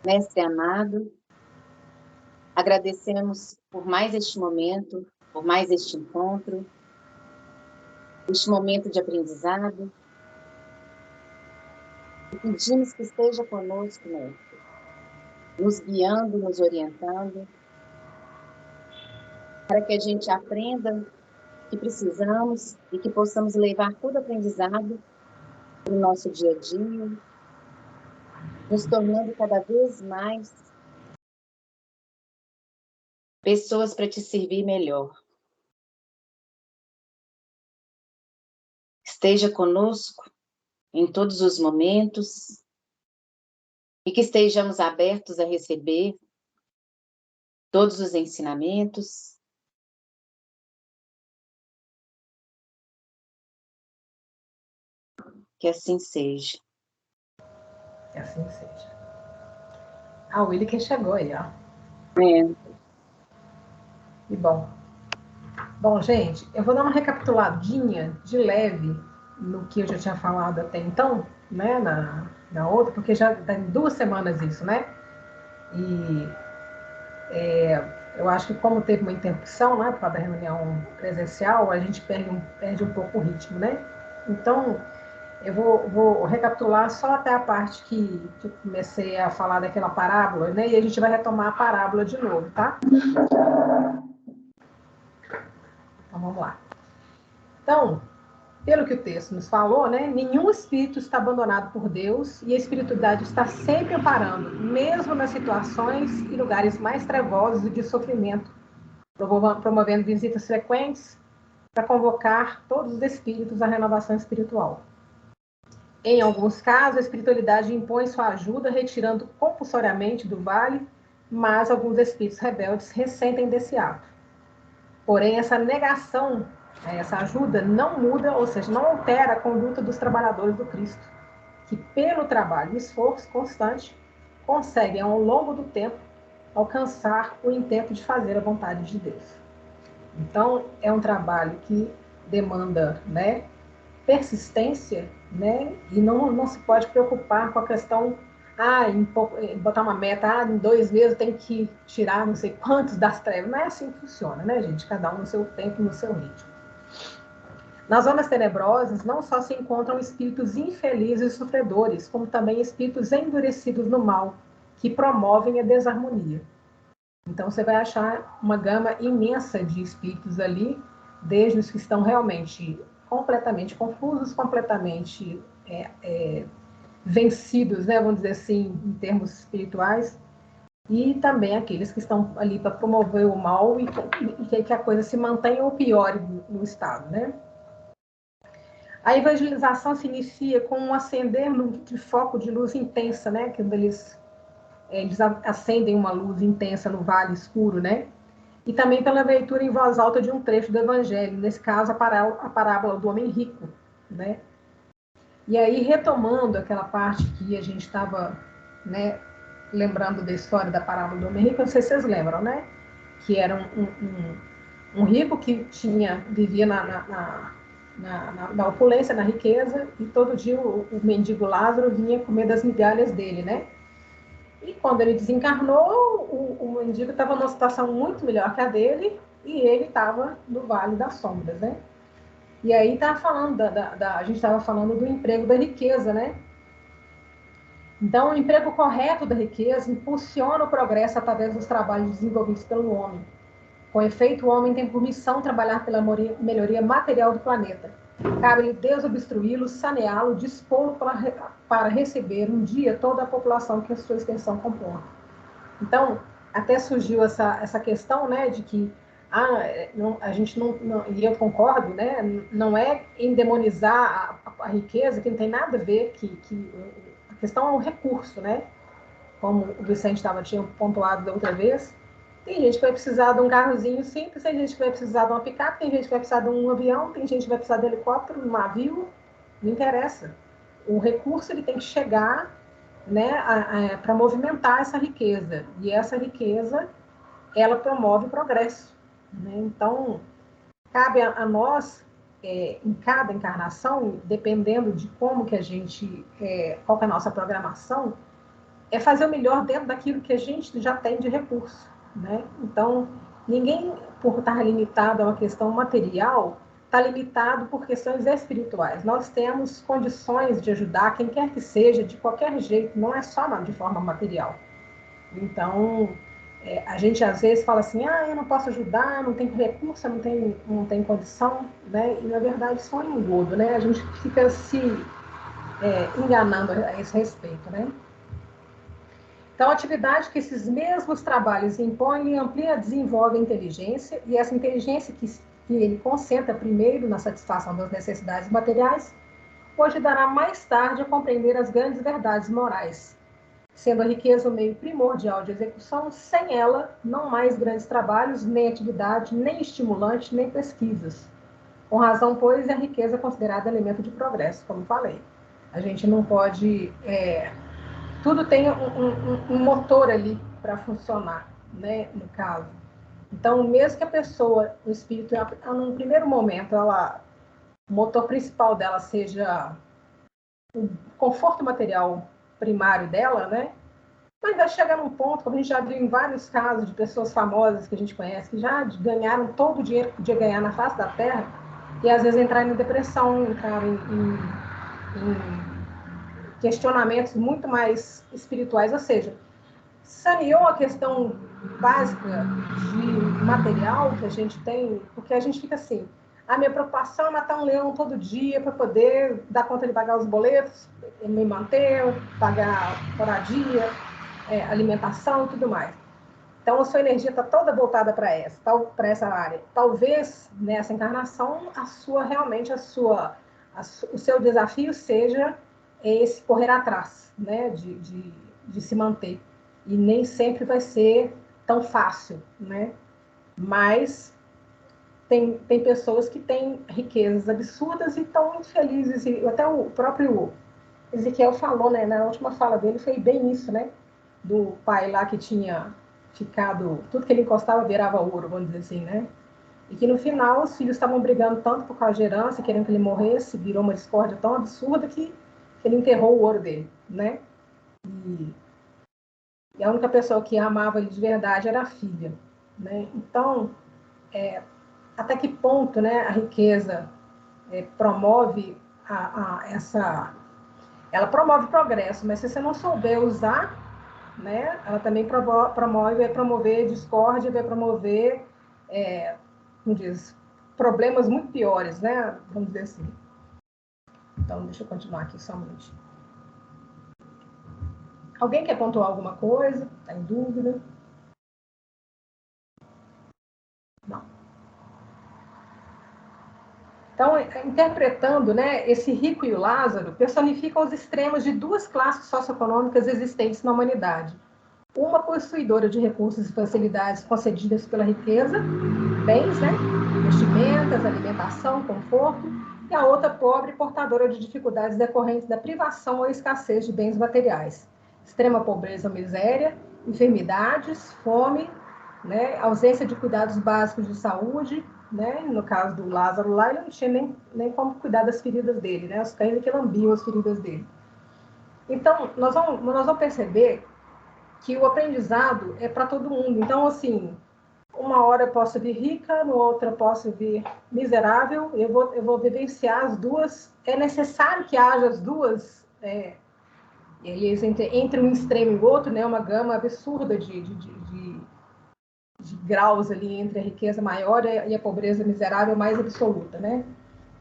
Mestre amado, agradecemos por mais este momento, por mais este encontro, este momento de aprendizado, e pedimos que esteja conosco, Mestre, nos guiando, nos orientando, para que a gente aprenda o que precisamos e que possamos levar todo aprendizado para o nosso dia a dia, nos tornando cada vez mais pessoas para te servir melhor. Esteja conosco em todos os momentos e que estejamos abertos a receber todos os ensinamentos. Que assim seja. Que assim seja. Ah, o Willi que chegou aí, ó. E bom. Bom, gente, eu vou dar uma recapituladinha de leve no que eu já tinha falado até então, né, na outra, porque já tem 2 semanas isso, né? E eu acho que como teve uma interrupção, né, por causa da reunião presencial, a gente perde um pouco o ritmo, né? Então, eu vou recapitular só até a parte que eu comecei a falar daquela parábola, né? E a gente vai retomar a parábola de novo, tá? Então, vamos lá. Então, pelo que o texto nos falou, né? Nenhum espírito está abandonado por Deus e a espiritualidade está sempre amparando, mesmo nas situações e lugares mais trevosos e de sofrimento, promovendo visitas frequentes para convocar todos os espíritos à renovação espiritual. Em alguns casos, a espiritualidade impõe sua ajuda, retirando compulsoriamente do vale, mas alguns espíritos rebeldes ressentem desse ato. Porém, essa negação, essa ajuda, não muda, ou seja, não altera a conduta dos trabalhadores do Cristo, que pelo trabalho e esforço constante, conseguem, ao longo do tempo, alcançar o intento de fazer a vontade de Deus. Então, é um trabalho que demanda, né, persistência, né? E não se pode preocupar com a questão, em botar uma meta, em 2 meses tem que tirar não sei quantos das trevas. Não é assim que funciona, né, gente? Cada um no seu tempo, no seu ritmo. Nas zonas tenebrosas, não só se encontram espíritos infelizes e sofredores, como também espíritos endurecidos no mal, que promovem a desarmonia. Então, você vai achar uma gama imensa de espíritos ali, desde os que estão realmente completamente confusos, completamente vencidos, né, vamos dizer assim, em termos espirituais, e também aqueles que estão ali para promover o mal e que a coisa se mantenha ou piore no estado, né? A evangelização se inicia com um acender de foco de luz intensa, né? Que eles acendem uma luz intensa no vale escuro, né? E também pela leitura em voz alta de um trecho do Evangelho, nesse caso a parábola do homem rico, né? E aí, retomando aquela parte que a gente estava, né, lembrando da história da parábola do homem rico, não sei se vocês lembram, né? Que era um rico que vivia na opulência, na riqueza, e todo dia o mendigo Lázaro vinha comer das migalhas dele, né? E quando ele desencarnou, o mendigo estava numa situação muito melhor que a dele, e ele estava no Vale das Sombras, né? E aí tá falando a gente estava falando do emprego da riqueza, né? Então, o emprego correto da riqueza impulsiona o progresso através dos trabalhos desenvolvidos pelo homem. Com efeito, o homem tem por missão trabalhar pela melhoria material do planeta. Cabe-lhe desobstruí-lo, saneá-lo, dispô-lo para receber um dia toda a população que a sua extensão comporta. Então, até surgiu essa questão, né, de que a gente não, e eu concordo, né, não é endemonizar a riqueza, que não tem nada a ver, que a questão é o recurso, né, como o Vicente tinha pontuado da outra vez. Tem gente que vai precisar de um carrozinho simples, tem gente que vai precisar de uma picape, tem gente que vai precisar de um avião, tem gente que vai precisar de um helicóptero, de um navio, não interessa. O recurso ele tem que chegar, né, para movimentar essa riqueza. E essa riqueza, ela promove o progresso, né? Então, cabe a nós, em cada encarnação, dependendo de como que a gente, qual que é a nossa programação, é fazer o melhor dentro daquilo que a gente já tem de recurso, né? Então, ninguém, por estar limitado a uma questão material, está limitado por questões espirituais. Nós temos condições de ajudar quem quer que seja, de qualquer jeito, não é só de forma material. Então, a gente às vezes fala assim, eu não posso ajudar, não tenho recurso, não tem condição, né? E na verdade isso é um engodo, né? A gente fica se enganando a esse respeito, né? Então, a atividade que esses mesmos trabalhos impõem amplia, desenvolve a inteligência, e essa inteligência que ele concentra primeiro na satisfação das necessidades materiais, pode dará mais tarde a compreender as grandes verdades morais, sendo a riqueza o meio primordial de execução. Sem ela, não mais grandes trabalhos, nem atividade, nem estimulante, nem pesquisas. Com razão, pois, é a riqueza considerada elemento de progresso, como falei. A gente não pode... tudo tem um motor ali para funcionar, né, no caso. Então, mesmo que a pessoa, o espírito, num primeiro momento, o motor principal dela seja o conforto material primário dela, né? Mas vai chegar num ponto, como a gente já viu em vários casos de pessoas famosas que a gente conhece, que já ganharam todo o dinheiro que podia ganhar na face da Terra, e às vezes entraram em depressão, entraram em questionamentos muito mais espirituais, ou seja, saneou a questão básica de material que a gente tem, porque a gente fica assim, a minha preocupação é matar um leão todo dia para poder dar conta de pagar os boletos, me manter, pagar moradia, alimentação e tudo mais. Então, a sua energia está toda voltada para essa área. Talvez, nessa encarnação, o seu desafio seja esse correr atrás, né, de se manter. E nem sempre vai ser tão fácil, né? Mas tem pessoas que têm riquezas absurdas e estão muito felizes. E até o próprio Ezequiel falou, né, na última fala dele, foi bem isso, né? Do pai lá que tinha ficado... Tudo que ele encostava virava ouro, vamos dizer assim, né? E que no final os filhos estavam brigando tanto por causa de herança, querendo que ele morresse, virou uma discórdia tão absurda que ele enterrou o ouro dele, né? E a única pessoa que amava ele de verdade era a filha, né? Então, até que ponto, né, a riqueza promove ela promove progresso, mas se você não souber usar, né, ela também vai promover discórdia, vai promover, como diz, problemas muito piores, né? Vamos dizer assim. Então, deixa eu continuar aqui só um minutinho. Alguém quer pontuar alguma coisa? Está em dúvida? Não. Então, interpretando, né, esse rico e o Lázaro personificam os extremos de duas classes socioeconômicas existentes na humanidade. Uma possuidora de recursos e facilidades concedidas pela riqueza, bens, né, vestimentas, alimentação, conforto, e a outra pobre portadora de dificuldades decorrentes da privação ou escassez de bens materiais. Extrema pobreza ou miséria, enfermidades, fome, né, ausência de cuidados básicos de saúde, né, no caso do Lázaro lá, ele não tinha nem como cuidar das feridas dele, né, os cães que lambiam as feridas dele. Então, nós vamos perceber que o aprendizado é para todo mundo. Então, assim, uma hora eu posso vir rica, no outra eu posso vir miserável, eu vou vivenciar as duas. É necessário que haja as duas, eles entre um extremo e o outro, né, uma gama absurda de graus ali entre a riqueza maior e a pobreza miserável mais absoluta, né?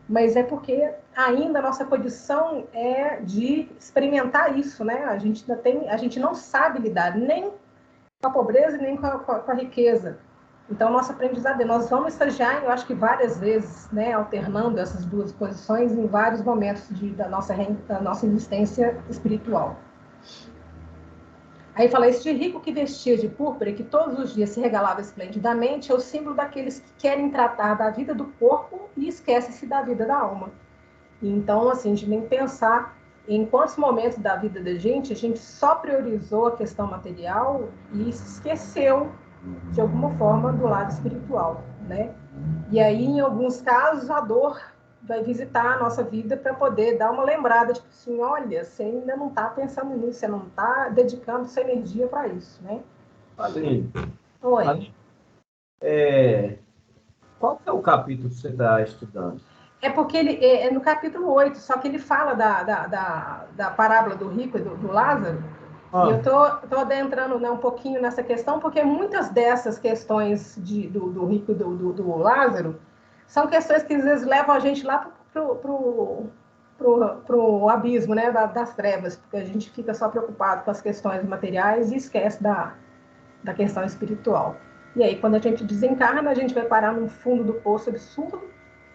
Mas é porque ainda a nossa condição é de experimentar isso, né? A gente não sabe lidar nem com a pobreza nem com a riqueza. Então, nosso aprendizado, nós vamos estagiar, eu acho que várias vezes, né, alternando essas duas posições em vários momentos da nossa existência espiritual. Aí fala, este rico que vestia de púrpura e que todos os dias se regalava esplendidamente é o símbolo daqueles que querem tratar da vida do corpo e esquecem-se da vida da alma. Então, assim, a gente nem pensar em quantos momentos da vida da gente a gente só priorizou a questão material e se esqueceu, de alguma forma, do lado espiritual, né? E aí, em alguns casos, a dor vai visitar a nossa vida para poder dar uma lembrada, tipo assim, olha, você ainda não está pensando nisso, você não está dedicando sua energia para isso, né? Aline, Oi. Aline, qual que é o capítulo que você está estudando? É porque ele é no capítulo 8, só que ele fala da parábola do rico e do Lázaro. E eu tô adentrando, né, um pouquinho nessa questão, porque muitas dessas questões do rico e do Lázaro são questões que às vezes levam a gente lá pro abismo, né, das trevas, porque a gente fica só preocupado com as questões materiais e esquece da questão espiritual. E aí, quando a gente desencarna, a gente vai parar no fundo do poço absurdo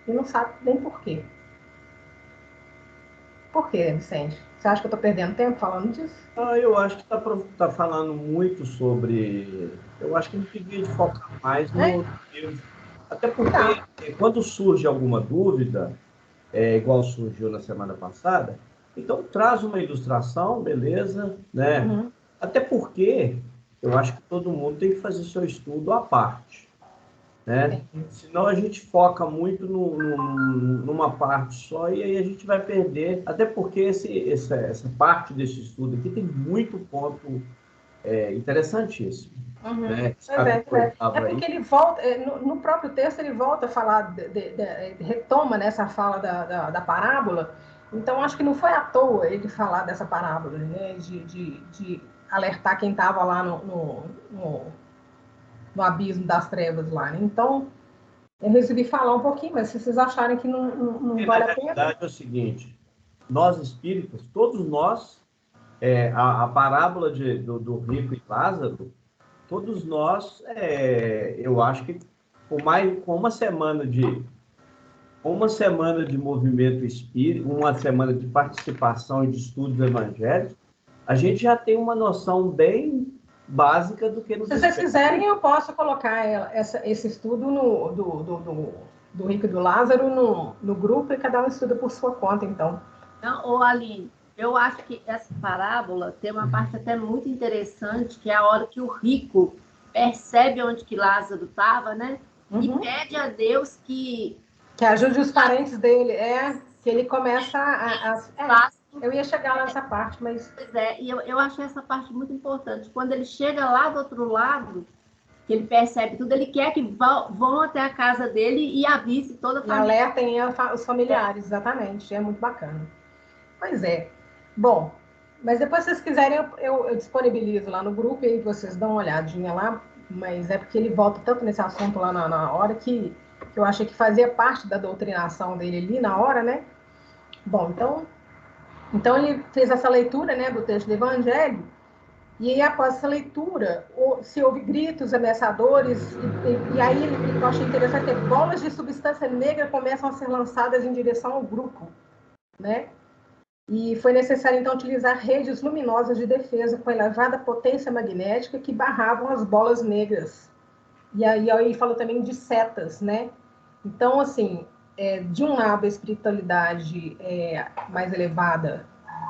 e não sabe nem por quê. Por quê, Vicente? Você acha que eu estou perdendo tempo falando disso? Eu acho que tá falando muito sobre. Eu acho que a gente devia focar mais no livro. Até porque quando surge alguma dúvida, igual surgiu na semana passada, então traz uma ilustração, beleza, né? Uhum. Até porque eu acho que todo mundo tem que fazer seu estudo à parte, né? Senão a gente foca muito numa parte só e aí a gente vai perder. Até porque essa parte desse estudo aqui tem muito ponto interessantíssimo. Uhum. Né? Pois é porque ele volta, no próprio texto ele volta a falar, retoma nessa fala da parábola, então acho que não foi à toa ele falar dessa parábola, né? De alertar quem estava lá no abismo das trevas lá, né? Então, eu resolvi falar um pouquinho, mas se vocês acharem que não vale a pena... Na verdade é o seguinte, nós espíritas, todos nós, a parábola do rico e Lázaro, todos nós, eu acho que com uma semana de movimento espírita, uma semana de participação e de estudos evangélicos, a gente já tem uma noção bem básica do que nos Se vocês quiserem, eu posso colocar esse estudo do Rico e do Lázaro no grupo e cada um estuda por sua conta, então. Não, Aline, eu acho que essa parábola tem uma parte até muito interessante, que é a hora que o rico percebe onde que Lázaro estava, né? Uhum. E pede a Deus que ajude os parentes dele, que ele começa eu ia chegar lá nessa parte, mas... Pois é, e eu achei essa parte muito importante. Quando ele chega lá do outro lado, que ele percebe tudo, ele quer que vão até a casa dele e avise toda a família. E alertem os familiares, exatamente. É muito bacana. Pois é. Bom, mas depois, se vocês quiserem, eu disponibilizo lá no grupo e aí vocês dão uma olhadinha lá, mas é porque ele volta tanto nesse assunto lá na hora que eu achei que fazia parte da doutrinação dele ali na hora, né? Bom, então ele fez essa leitura, né, do texto do Evangelho, e aí, após essa leitura, se houve gritos ameaçadores, e aí eu achei interessante que bolas de substância negra começam a ser lançadas em direção ao grupo, né? E foi necessário, então, utilizar redes luminosas de defesa com elevada potência magnética que barravam as bolas negras. E aí falou também de setas, né? Então, assim, de um lado, a espiritualidade mais elevada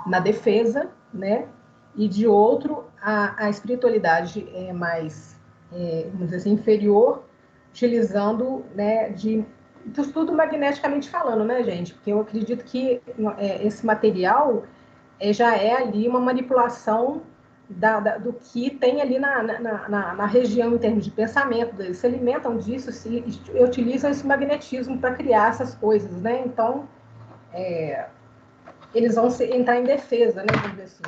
na defesa, né? E de outro, a espiritualidade mais, vamos dizer assim, inferior, utilizando, né, de tudo magneticamente falando, né, gente? Porque eu acredito que esse material já é ali uma manipulação do que tem ali na região em termos de pensamento. Eles se alimentam disso e utilizam esse magnetismo para criar essas coisas, né? Então, eles vão entrar em defesa, né? Vamos dizer assim.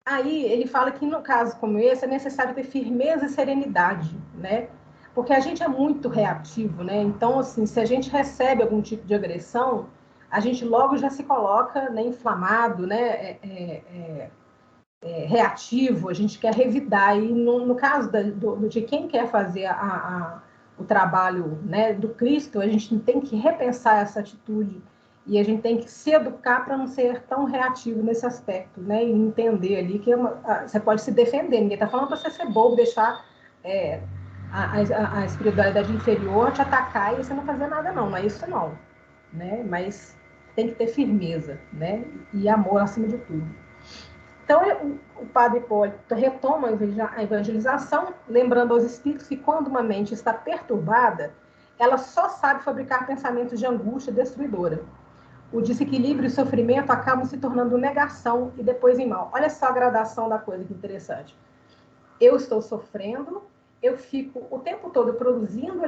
Aí ele fala que no caso como esse é necessário ter firmeza e serenidade, né? Porque a gente é muito reativo, né? Então, assim, se a gente recebe algum tipo de agressão, a gente logo já se coloca, né, inflamado, né? Reativo, a gente quer revidar. E no caso de quem quer fazer o trabalho, né, do Cristo, a gente tem que repensar essa atitude e a gente tem que se educar para não ser tão reativo nesse aspecto, né? E entender ali que você pode se defender. Ninguém está falando para você ser bobo, deixar a espiritualidade inferior te atacar e você não fazer nada, não. Não é isso, não. Né? Mas tem que ter firmeza, né? E amor acima de tudo. Então, o padre Hipólito retoma a evangelização, lembrando aos espíritos que quando uma mente está perturbada, ela só sabe fabricar pensamentos de angústia destruidora. O desequilíbrio e o sofrimento acabam se tornando negação e depois em mal. Olha só a gradação da coisa, que interessante. Eu estou sofrendo, eu fico o tempo todo produzindo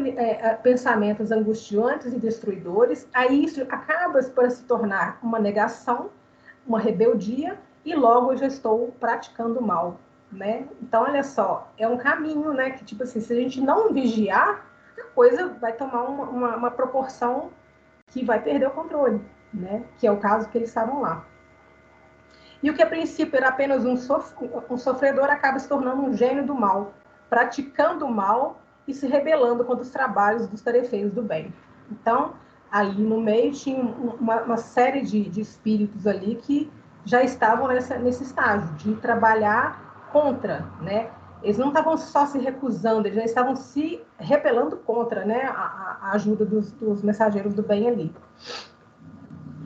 pensamentos angustiantes e destruidores, aí isso acaba por se tornar uma negação, uma rebeldia, e logo eu já estou praticando mal, né? Então, olha só, é um caminho, né? Que, tipo assim, se a gente não vigiar, a coisa vai tomar uma proporção que vai perder o controle, né? Que é o caso que eles estavam lá. E o que a princípio era apenas um sofredor acaba se tornando um gênio do mal, praticando o mal e se rebelando contra os trabalhos dos tarefeiros do bem. Então, ali no meio tinha uma série de espíritos ali que já estavam nesse estágio de trabalhar contra, né? Eles não estavam só se recusando, eles já estavam se rebelando contra, né, a ajuda dos mensageiros do bem ali.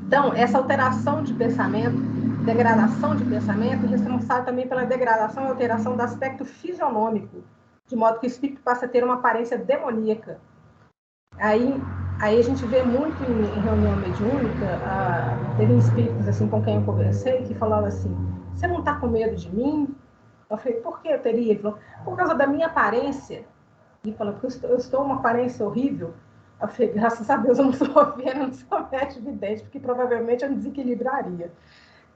Então, essa alteração de pensamento, degradação de pensamento, é responsável também pela degradação e alteração do aspecto fisionômico, de modo que o espírito passa a ter uma aparência demoníaca. Aí a gente vê muito em reunião mediúnica, teve espíritos assim, com quem eu conversei, que falavam assim, você não está com medo de mim? Eu falei, por que eu teria? Ele falou, por causa da minha aparência. E falou, porque eu estou uma aparência horrível. Eu falei, graças a Deus eu não sou vendo, eu não sou médium vidente, porque provavelmente eu me desequilibraria.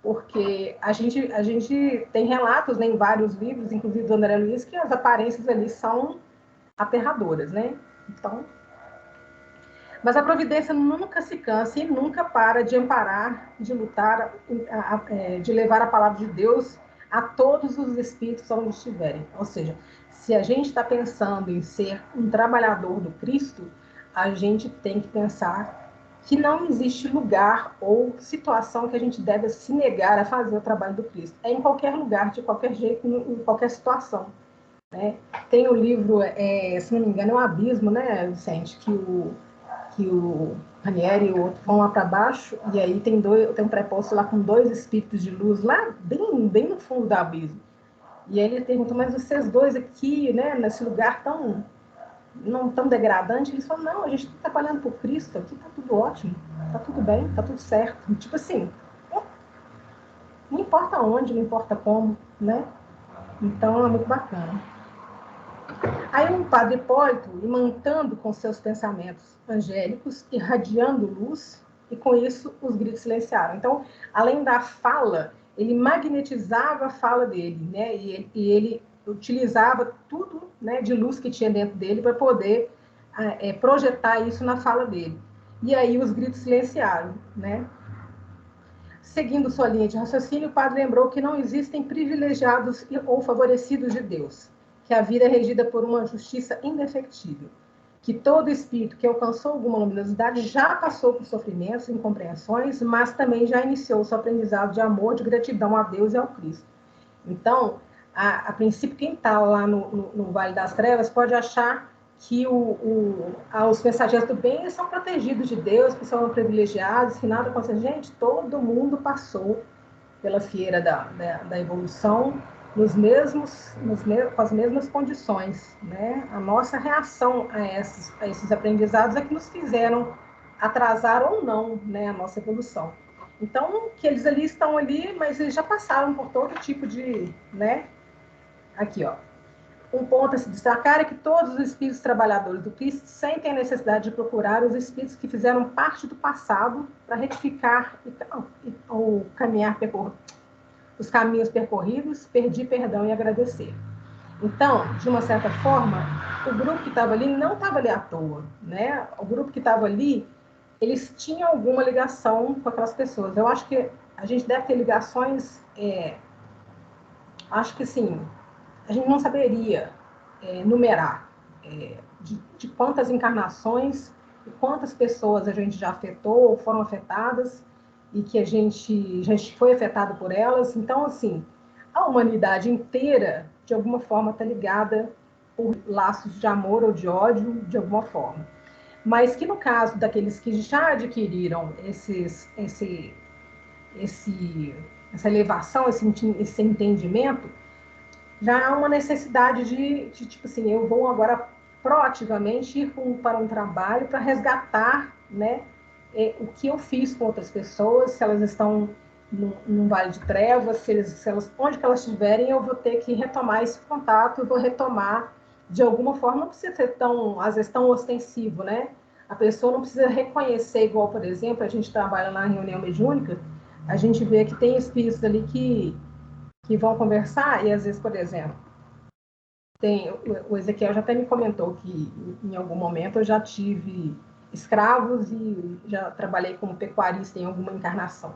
Porque a gente tem relatos, né, em vários livros, inclusive do André Luiz, que as aparências ali são aterradoras, né? Então, mas a providência nunca se cansa e nunca para de amparar, de lutar, de levar a palavra de Deus a todos os espíritos onde estiverem. Ou seja, se a gente está pensando em ser um trabalhador do Cristo, a gente tem que pensar que não existe lugar ou situação que a gente deve se negar a fazer o trabalho do Cristo. É em qualquer lugar, de qualquer jeito, em qualquer situação, né? Tem o livro, se não me engano, é um abismo, né, Vicente, que o Ranieri e o outro vão lá para baixo, e aí tem um prepósito lá com 2 espíritos de luz, lá bem no fundo do abismo. E aí ele pergunta, mas vocês dois aqui, né, nesse lugar não tão degradante, eles falam, não, a gente está trabalhando por Cristo, aqui está tudo ótimo, está tudo bem, está tudo certo. Tipo assim, não importa onde, não importa como, né? Então é muito bacana. Aí um padre Hipólito, imantando com seus pensamentos angélicos, irradiando luz, e com isso os gritos silenciaram. Então, além da fala, ele magnetizava a fala dele, né? E ele utilizava tudo, né, de luz que tinha dentro dele para poder projetar isso na fala dele. E aí os gritos silenciaram, né? Seguindo sua linha de raciocínio, o padre lembrou que não existem privilegiados ou favorecidos de Deus, que a vida é regida por uma justiça indefectível, que todo espírito que alcançou alguma luminosidade já passou por sofrimentos e incompreensões, mas também já iniciou seu aprendizado de amor, de gratidão a Deus e ao Cristo. Então, a princípio, quem está lá no Vale das Trevas pode achar que os mensageiros do bem são protegidos de Deus, que são privilegiados, que nada acontece. Gente, todo mundo passou pela fieira da evolução com as mesmas condições, né? A nossa reação a esses aprendizados é que nos fizeram atrasar ou não, né, a nossa evolução. Então, que eles ali estão ali, mas eles já passaram por todo tipo de, né? Aqui, ó. Um ponto a se destacar é que todos os espíritos trabalhadores do Cristo sentem a necessidade de procurar os espíritos que fizeram parte do passado para retificar o caminhar os caminhos percorridos, pedir perdão e agradecer. Então, de uma certa forma, o grupo que estava ali não estava ali à toa, né? O grupo que estava ali, eles tinham alguma ligação com aquelas pessoas. Eu acho que a gente deve ter ligações, acho que sim, a gente não saberia numerar de quantas encarnações e quantas pessoas a gente já afetou ou foram afetadas e que a gente foi afetado por elas. Então, assim, a humanidade inteira, de alguma forma, está ligada por laços de amor ou de ódio, de alguma forma. Mas que no caso daqueles que já adquiriram essa elevação, esse entendimento, já há uma necessidade de tipo assim, eu vou agora proativamente ir para um trabalho para resgatar, né, o que eu fiz com outras pessoas, se elas estão num vale de trevas, onde que elas estiverem, eu vou ter que retomar esse contato, eu vou retomar de alguma forma, não precisa ser tão, às vezes, tão ostensivo, né? A pessoa não precisa reconhecer, igual, por exemplo, a gente trabalha na reunião mediúnica, a gente vê que tem espíritos ali que vão conversar, e às vezes, por exemplo, o Ezequiel já até me comentou que em algum momento eu já tive escravos e já trabalhei como pecuarista em alguma encarnação.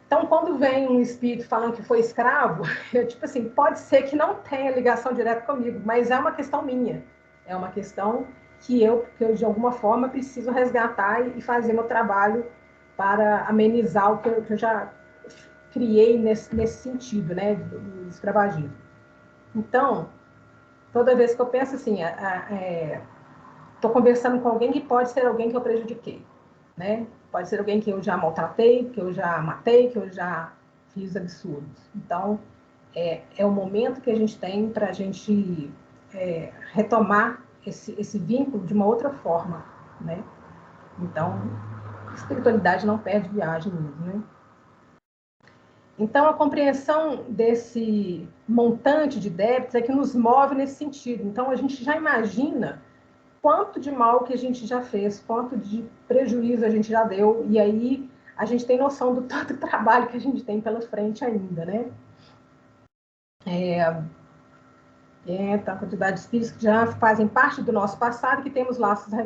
Então, quando vem um espírito falando que foi escravo, eu, tipo assim, pode ser que não tenha ligação direta comigo, mas é uma questão minha. É uma questão que eu de alguma forma, preciso resgatar e fazer meu trabalho para amenizar o que eu já criei nesse sentido, né, do escravagismo. Então, toda vez que eu penso assim, estou conversando com alguém que pode ser alguém que eu prejudiquei, né? Pode ser alguém que eu já maltratei, que eu já matei, que eu já fiz absurdos. Então, é o momento que a gente tem para a gente retomar esse vínculo de uma outra forma, né? Então, a espiritualidade não perde viagem mesmo, né? Então, a compreensão desse montante de débitos é que nos move nesse sentido. Então, a gente já imagina quanto de mal que a gente já fez, quanto de prejuízo a gente já deu, e aí a gente tem noção do tanto de trabalho que a gente tem pela frente ainda, né? Tá, a quantidade de espíritos que já fazem parte do nosso passado, que temos laços a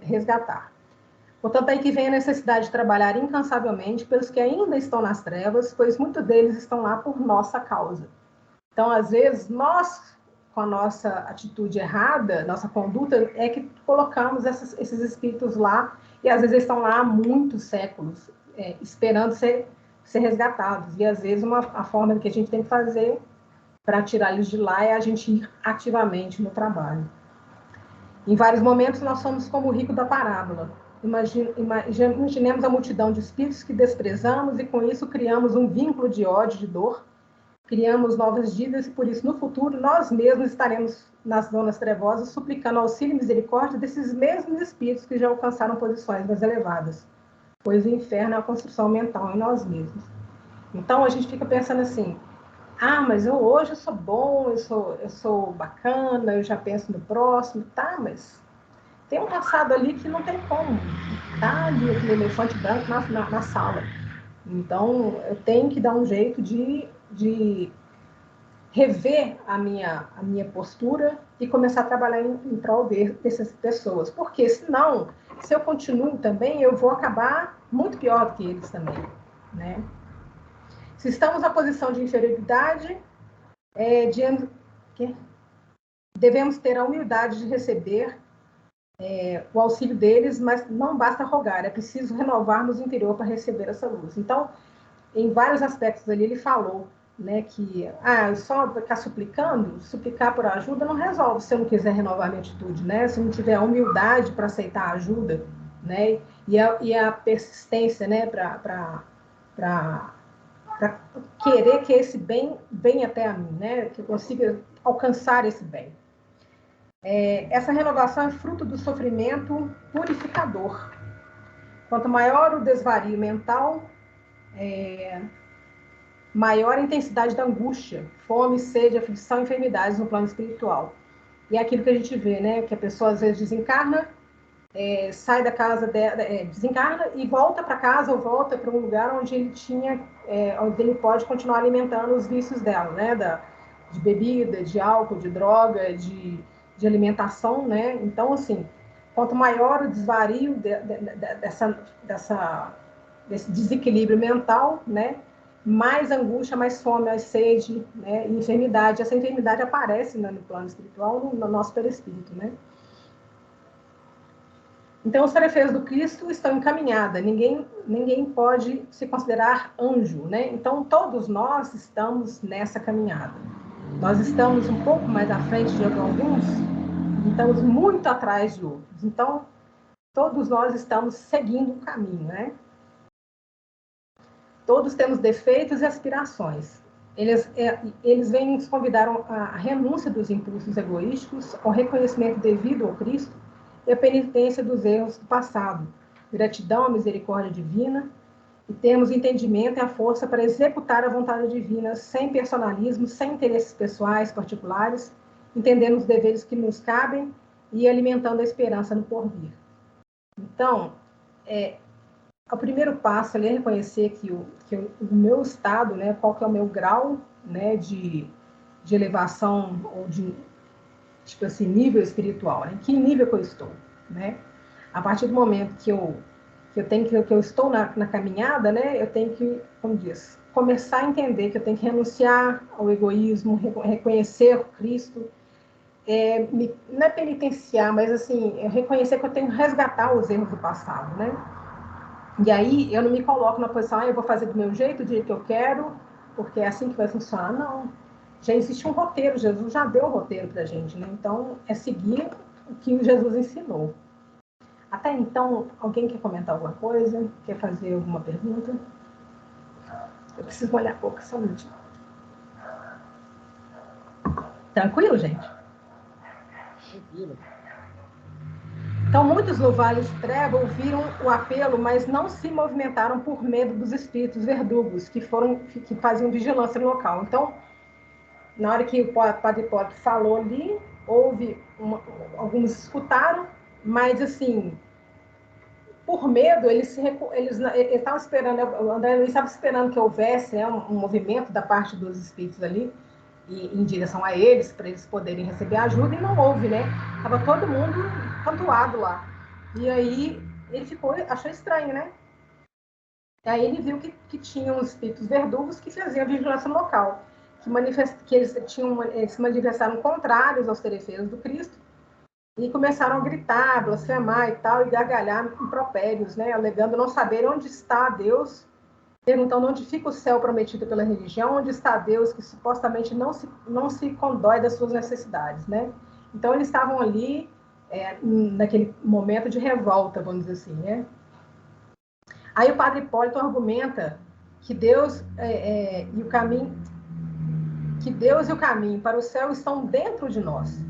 resgatar. Portanto, aí que vem a necessidade de trabalhar incansavelmente pelos que ainda estão nas trevas, pois muitos deles estão lá por nossa causa. Então, às vezes, nós, com a nossa atitude errada, nossa conduta, é que colocamos esses espíritos lá, e às vezes eles estão lá há muitos séculos, esperando ser resgatados. E às vezes a forma que a gente tem que fazer para tirar eles de lá é a gente ir ativamente no trabalho. Em vários momentos, nós somos como o rico da parábola. Imaginemos a multidão de espíritos que desprezamos e, com isso, criamos um vínculo de ódio, de dor, criamos novas dívidas e, por isso, no futuro, nós mesmos estaremos nas zonas trevosas suplicando auxílio e misericórdia desses mesmos espíritos que já alcançaram posições mais elevadas, pois o inferno é a construção mental em nós mesmos. Então, a gente fica pensando assim, mas hoje eu sou bom, eu sou bacana, eu já penso no próximo, tá, mas tem um passado ali que não tem como, tá ali aquele elefante branco na sala. Então, eu tenho que dar um jeito de rever a minha postura e começar a trabalhar em prol dessas pessoas. Porque, senão, se eu continuo também, eu vou acabar muito pior do que eles também, né? Se estamos na posição de inferioridade, devemos ter a humildade de receber o auxílio deles, mas não basta rogar, é preciso renovarmos o interior para receber essa luz. Então, em vários aspectos ali, ele falou, né, que só ficar suplicar por ajuda não resolve se eu não quiser renovar minha atitude, né? Se eu não tiver a humildade para aceitar a ajuda, né? E a persistência, né, para querer que esse bem venha até a mim, né? Que eu consiga alcançar esse bem. Essa renovação é fruto do sofrimento purificador. Quanto maior o desvario mental, maior a intensidade da angústia, fome, sede, aflição e enfermidades no plano espiritual. E é aquilo que a gente vê, né? Que a pessoa às vezes desencarna, sai da casa dela, desencarna e volta para casa ou volta para um lugar onde ele onde ele pode continuar alimentando os vícios dela, né? De bebida, de álcool, de droga, de alimentação, né? Então, assim, quanto maior o desvario desse desequilíbrio mental, né? Mais angústia, mais fome, mais sede, né? E enfermidade. Essa enfermidade aparece, né, no plano espiritual, no nosso perispírito, né? Então, as tarefas do Cristo estão encaminhadas. Ninguém pode se considerar anjo, né? Então, todos nós estamos nessa caminhada. Nós estamos um pouco mais à frente de alguns, estamos muito atrás de outros. Então, todos nós estamos seguindo o caminho, né? Todos temos defeitos e aspirações. eles vêm nos convidar a renúncia dos impulsos egoísticos, ao reconhecimento devido ao Cristo e a penitência dos erros do passado, gratidão à misericórdia divina, e termos entendimento e a força para executar a vontade divina sem personalismo, sem interesses pessoais particulares, entendendo os deveres que nos cabem e alimentando a esperança no porvir. Então, o primeiro passo ali é reconhecer que o meu estado, né, qual que é o meu grau, né, de elevação ou de, tipo assim, nível espiritual, né? Em que nível que eu estou, né? A partir do momento que eu estou na caminhada, né, eu tenho que, como diz, começar a entender que eu tenho que renunciar ao egoísmo, reconhecer o Cristo, não é penitenciar, mas assim, reconhecer que eu tenho que resgatar os erros do passado, né? E aí eu não me coloco na posição, eu vou fazer do meu jeito, do jeito que eu quero, porque é assim que vai funcionar. Não. Já existe um roteiro, Jesus já deu um roteiro pra gente, né? Então, é seguir o que Jesus ensinou. Até então, alguém quer comentar alguma coisa? Quer fazer alguma pergunta? Eu preciso molhar a boca, só um minutinho. Tranquilo, gente? Tranquilo. Então, muitos no Vale de Treva ouviram o apelo, mas não se movimentaram por medo dos espíritos verdugos, que faziam vigilância no local. Então, na hora que o Padre Hipólito falou ali, alguns escutaram, mas, assim, por medo, eles estavam esperando, o André Luiz estava esperando que houvesse, né, um movimento da parte dos espíritos ali, em direção a eles, para eles poderem receber ajuda, e não houve, né? Estava todo mundo cantoado lá. E aí ele achou estranho, né? Aí ele viu que tinham os espíritos verdugos que faziam vigilância no local, que eles se manifestaram contrários aos terefeiros do Cristo, e começaram a gritar, blasfemar e tal, e gargalhar impropérios, né? Alegando não saber onde está Deus, perguntando onde fica o céu prometido pela religião, onde está Deus que supostamente não se condói das suas necessidades, né? Então eles estavam ali naquele momento de revolta, vamos dizer assim, né? Aí o Padre Hipólito argumenta que Deus e o caminho para o céu estão dentro de nós,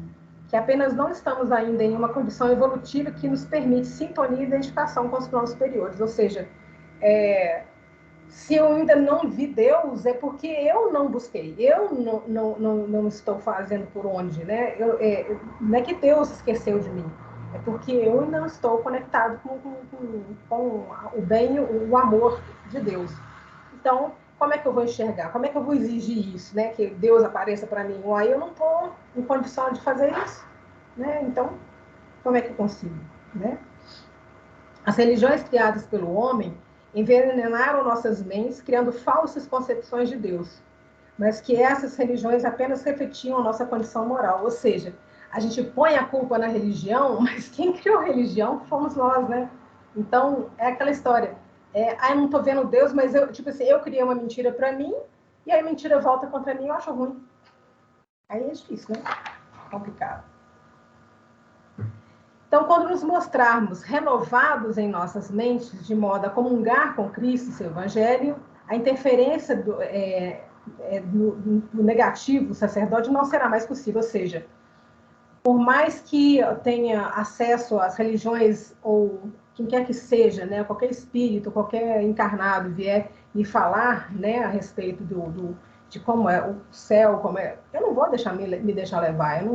que apenas não estamos ainda em uma condição evolutiva que nos permite sintonia e identificação com os planos superiores, ou seja, se eu ainda não vi Deus, é porque eu não busquei, eu não estou fazendo por onde, né? Não é que Deus esqueceu de mim, é porque eu ainda não estou conectado com o bem, o amor de Deus. Então, como é que eu vou enxergar? Como é que eu vou exigir isso, né? Que Deus apareça para mim? Aí eu não estou em condição de fazer isso, né? Então, como é que eu consigo, né? As religiões criadas pelo homem envenenaram nossas mentes, criando falsas concepções de Deus, mas que essas religiões apenas refletiam a nossa condição moral, ou seja, a gente põe a culpa na religião, mas quem criou a religião fomos nós, né? Então, é aquela história, eu não estou vendo Deus, mas eu criei uma mentira para mim, e aí a mentira volta contra mim, eu acho ruim. Aí é difícil, né? Complicado. Então, quando nos mostrarmos renovados em nossas mentes, de modo a comungar com Cristo e seu Evangelho, a interferência do negativo sacerdote não será mais possível. Ou seja, por mais que eu tenha acesso às religiões, ou quem quer que seja, né, qualquer espírito, qualquer encarnado vier me falar, né, a respeito de como é o céu, como é, eu não vou me deixar levar, eu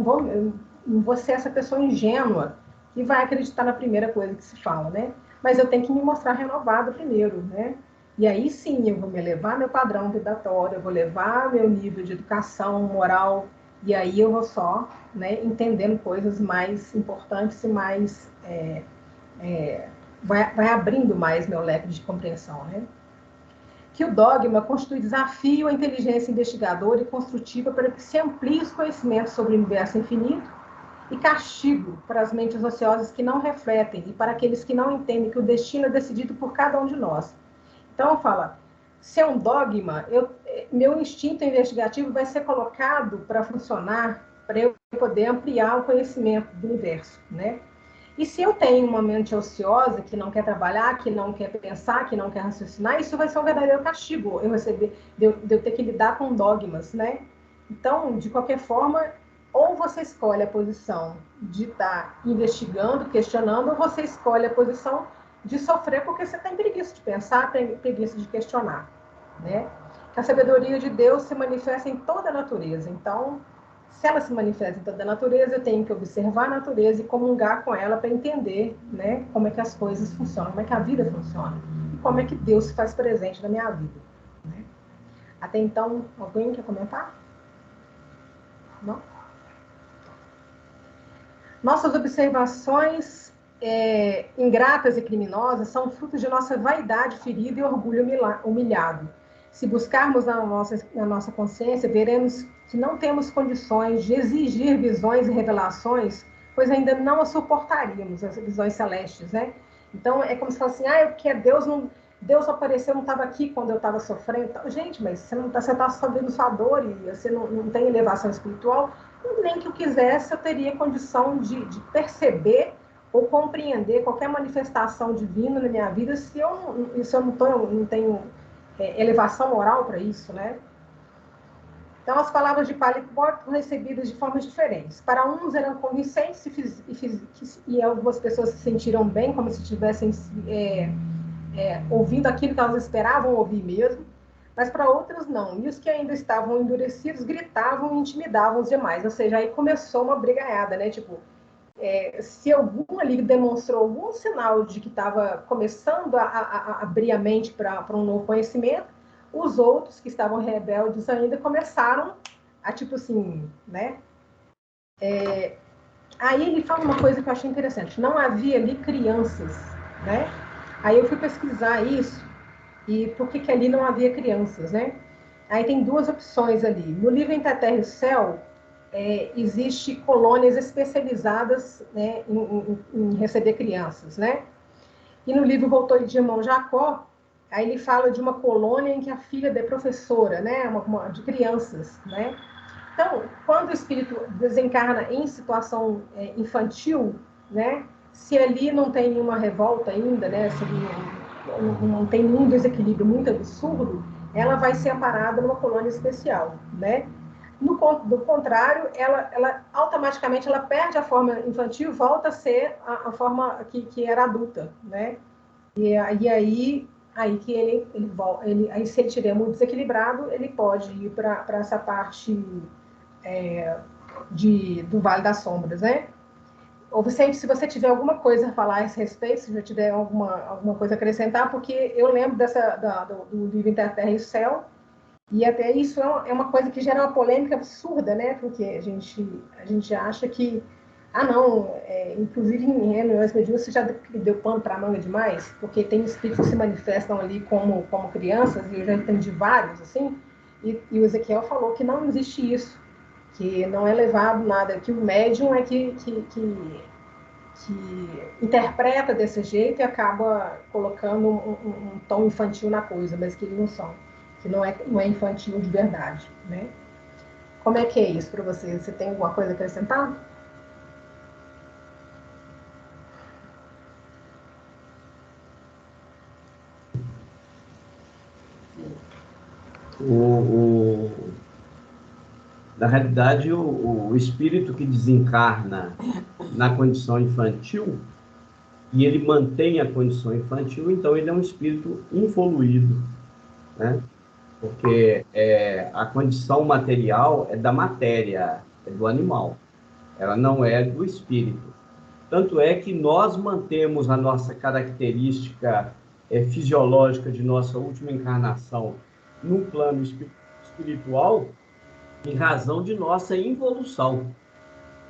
não vou ser essa pessoa ingênua que vai acreditar na primeira coisa que se fala, né? Mas eu tenho que me mostrar renovado primeiro, né? E aí sim eu vou me elevar meu padrão vibratório, eu vou levar meu nível de educação moral, e aí eu vou só, né, entendendo coisas mais importantes e mais vai abrindo mais meu leque de compreensão, né? Que o dogma constitui desafio à inteligência investigadora e construtiva para que se amplie os conhecimentos sobre o universo infinito, e castigo para as mentes ociosas que não refletem e para aqueles que não entendem que o destino é decidido por cada um de nós. Então, fala, se é um dogma, meu instinto investigativo vai ser colocado para funcionar, para eu poder ampliar o conhecimento do universo, né? E se eu tenho uma mente ociosa, que não quer trabalhar, que não quer pensar, que não quer raciocinar, isso vai ser um verdadeiro castigo, de eu ter que lidar com dogmas, né? Então, de qualquer forma, ou você escolhe a posição de estar investigando, questionando, ou você escolhe a posição de sofrer porque você tem preguiça de pensar, tem preguiça de questionar, né? Que a sabedoria de Deus se manifesta em toda a natureza. Então, se ela se manifesta em toda a natureza, eu tenho que observar a natureza e comungar com ela para entender, né, como é que as coisas funcionam, como é que a vida funciona e como é que Deus se faz presente na minha vida, né? Até então, alguém quer comentar? Não? Nossas observações ingratas e criminosas são fruto de nossa vaidade ferida e orgulho humilhado. Se buscarmos na nossa consciência, veremos que não temos condições de exigir visões e revelações, pois ainda não as suportaríamos, as visões celestes, né? Então, é como se fosse assim, porque Deus não... Deus apareceu, não estava aqui quando eu estava sofrendo. Gente, mas você está só vendo sua dor e você não tem elevação espiritual. Nem que eu quisesse, eu teria condição de perceber ou compreender qualquer manifestação divina na minha vida se eu não tenho elevação moral para isso, né? Então, as palavras de Palikbot foram recebidas de formas diferentes. Para uns eram convincentes e algumas pessoas se sentiram bem, como se estivessem ouvindo aquilo que elas esperavam ouvir mesmo, mas para outras não. E os que ainda estavam endurecidos gritavam e intimidavam os demais. Ou seja, aí começou uma brigaiada, né? Tipo, se algum ali demonstrou algum sinal de que estava começando a abrir a mente para um novo conhecimento, os outros que estavam rebeldes ainda começaram a, tipo assim, né? Aí ele fala uma coisa que eu achei interessante. Não havia ali crianças, né? Aí eu fui pesquisar isso e por que ali não havia crianças, né? Aí tem duas opções ali. No livro Entre a Terra e o Céu, existe colônias especializadas, né, em receber crianças, né? E no livro Voltou de Irmão Jacó, aí ele fala de uma colônia em que a filha é professora, né, de crianças, né? Então, quando o espírito desencarna em situação infantil, né, se ali não tem nenhuma revolta ainda, né, se não tem nenhum desequilíbrio muito absurdo, ela vai ser amparada numa colônia especial, né? Do contrário, ela automaticamente ela perde a forma infantil e volta a ser a forma que era adulta, né? E aí que aí se ele tiver muito desequilibrado, ele pode ir para essa parte do Vale das Sombras, né? Ou se você tiver alguma coisa a falar a esse respeito, se já tiver alguma coisa a acrescentar, porque eu lembro do livro Entre a Terra e o Céu, e até isso é uma coisa que gera uma polêmica absurda, né? Porque a gente acha que, inclusive em reuniões mediúnicas, você já deu pano para a manga demais, porque tem espíritos que se manifestam ali como crianças, e eu já entendi vários, assim, e o Ezequiel falou que não existe isso, que não é levado nada, que o médium é que interpreta desse jeito e acaba colocando um tom infantil na coisa, mas que eles não são, que não é infantil de verdade, né? Como é que é isso para você? Você tem alguma coisa a acrescentar? Na realidade, o espírito que desencarna na condição infantil e ele mantém a condição infantil, então ele é um espírito involuído, né? Porque a condição material é da matéria, é do animal, ela não é do espírito. Tanto é que nós mantemos a nossa característica fisiológica de nossa última encarnação no plano espiritual em razão de nossa involução.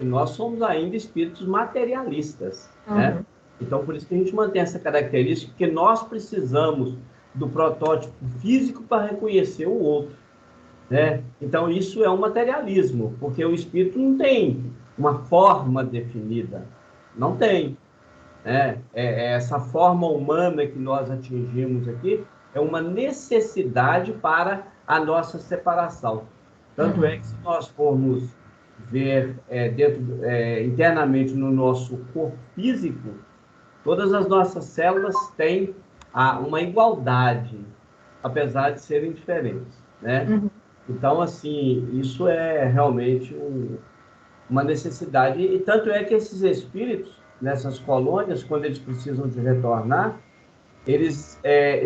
E nós somos ainda espíritos materialistas, né? Então, por isso que a gente mantém essa característica, porque nós precisamos do protótipo físico para reconhecer o outro, né? Então, isso é um materialismo, porque o espírito não tem uma forma definida, não tem. Essa forma humana que nós atingimos aqui é uma necessidade para a nossa separação. Tanto é que se nós formos ver internamente no nosso corpo físico, todas as nossas células têm uma igualdade, apesar de serem diferentes, né? Então, assim, isso é realmente uma necessidade. E tanto é que esses espíritos, nessas colônias, quando eles precisam de retornar, eles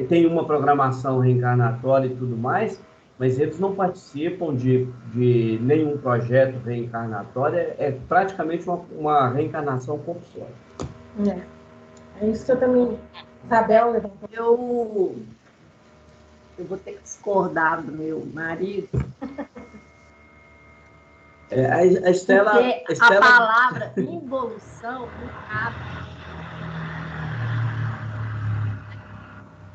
têm uma programação reencarnatória e tudo mais, mas eles não participam de nenhum projeto reencarnatório, é praticamente uma reencarnação compulsória. É isso que eu também... Isabel levantou. Eu vou ter que discordar do meu marido. A Estela... Porque a palavra involução não cabe.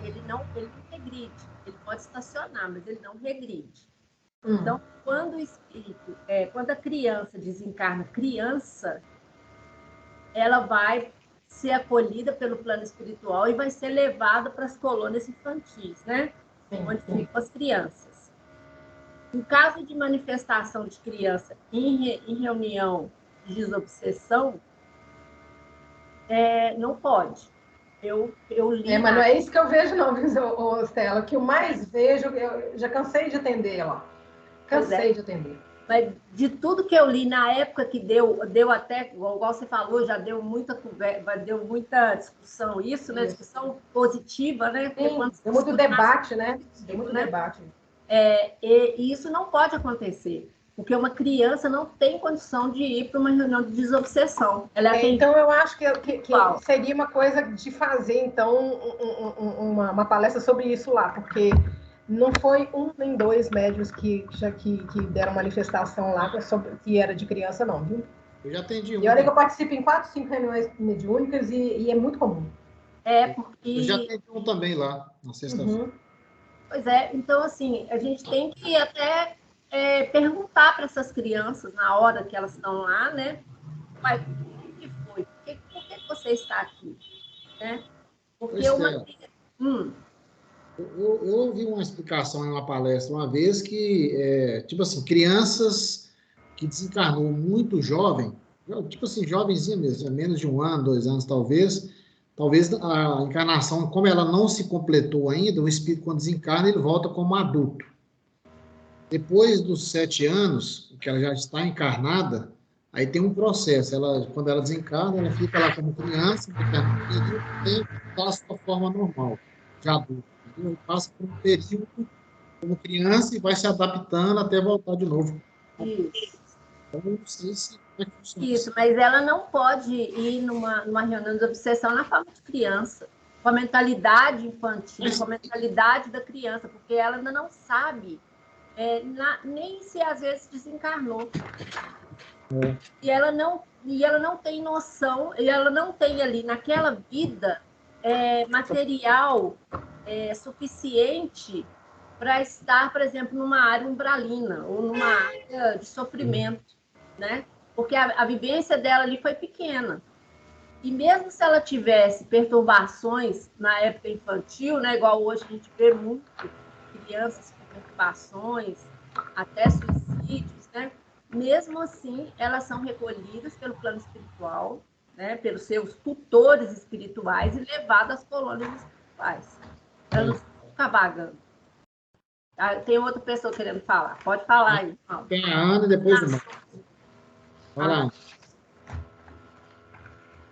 Ele não regride. Ele pode estacionar, mas ele não regride. Então, quando o espírito, quando a criança desencarna criança, ela vai ser acolhida pelo plano espiritual e vai ser levada para as colônias infantis, né? Onde ficam as crianças. Em caso de manifestação de criança em reunião de desobsessão, não pode. Eu li... mas não é isso que eu vejo, não, viu, Estela? O que eu mais vejo, eu já cansei de atender ela. Cansei de atender. Mas de tudo que eu li na época que deu até, igual você falou, já deu muita conversa, deu muita discussão, isso, né? Discussão positiva, né? Sim, deu muito debate, né? Deu muito debate. E isso não pode acontecer, porque uma criança não tem condição de ir para uma reunião de desobsessão. Então, eu acho que seria uma coisa de fazer, então, uma palestra sobre isso lá, porque não foi um nem dois médios que deram manifestação lá que era de criança, não, viu? Eu já atendi E olha que eu participo em 4, 5 reuniões mediúnicas e é muito comum. Porque... Eu já atendi um também lá, na sexta-feira. Pois é, então, assim, a gente tem que até perguntar para essas crianças, na hora que elas estão lá, né? Pai, o que foi? Por que você está aqui? Né? Porque Eu ouvi uma explicação em uma palestra uma vez que, tipo assim, crianças que desencarnou muito jovem, tipo assim, jovenzinha mesmo, menos de 1 ano, 2 anos talvez a encarnação, como ela não se completou ainda, o espírito quando desencarna, ele volta como adulto. Depois dos 7 anos, que ela já está encarnada, aí tem um processo, quando ela desencarna, ela fica lá como criança, e volta à sua forma normal, de adulto. Ele passa por um período como criança e vai se adaptando até voltar de novo. Isso. Então, eu não sei se é que funciona. Isso, mas ela não pode ir numa reunião de obsessão na forma de criança, com a mentalidade infantil, com a mentalidade da criança, porque ela ainda não sabe nem se às vezes desencarnou. E ela não tem noção, e ela não tem ali naquela vida material suficiente para estar, por exemplo, numa área umbralina ou numa área de sofrimento, né? Porque a vivência dela ali foi pequena. E mesmo se ela tivesse perturbações na época infantil, né, igual hoje a gente vê muito crianças com perturbações, até suicídios, né? Mesmo assim, elas são recolhidas pelo plano espiritual, né, pelos seus tutores espirituais e levadas às colônias espirituais. Elas não ficam vagando. Tem outra pessoa querendo falar. Pode falar aí. Tem a Ana e depois o Marcos. Vai lá.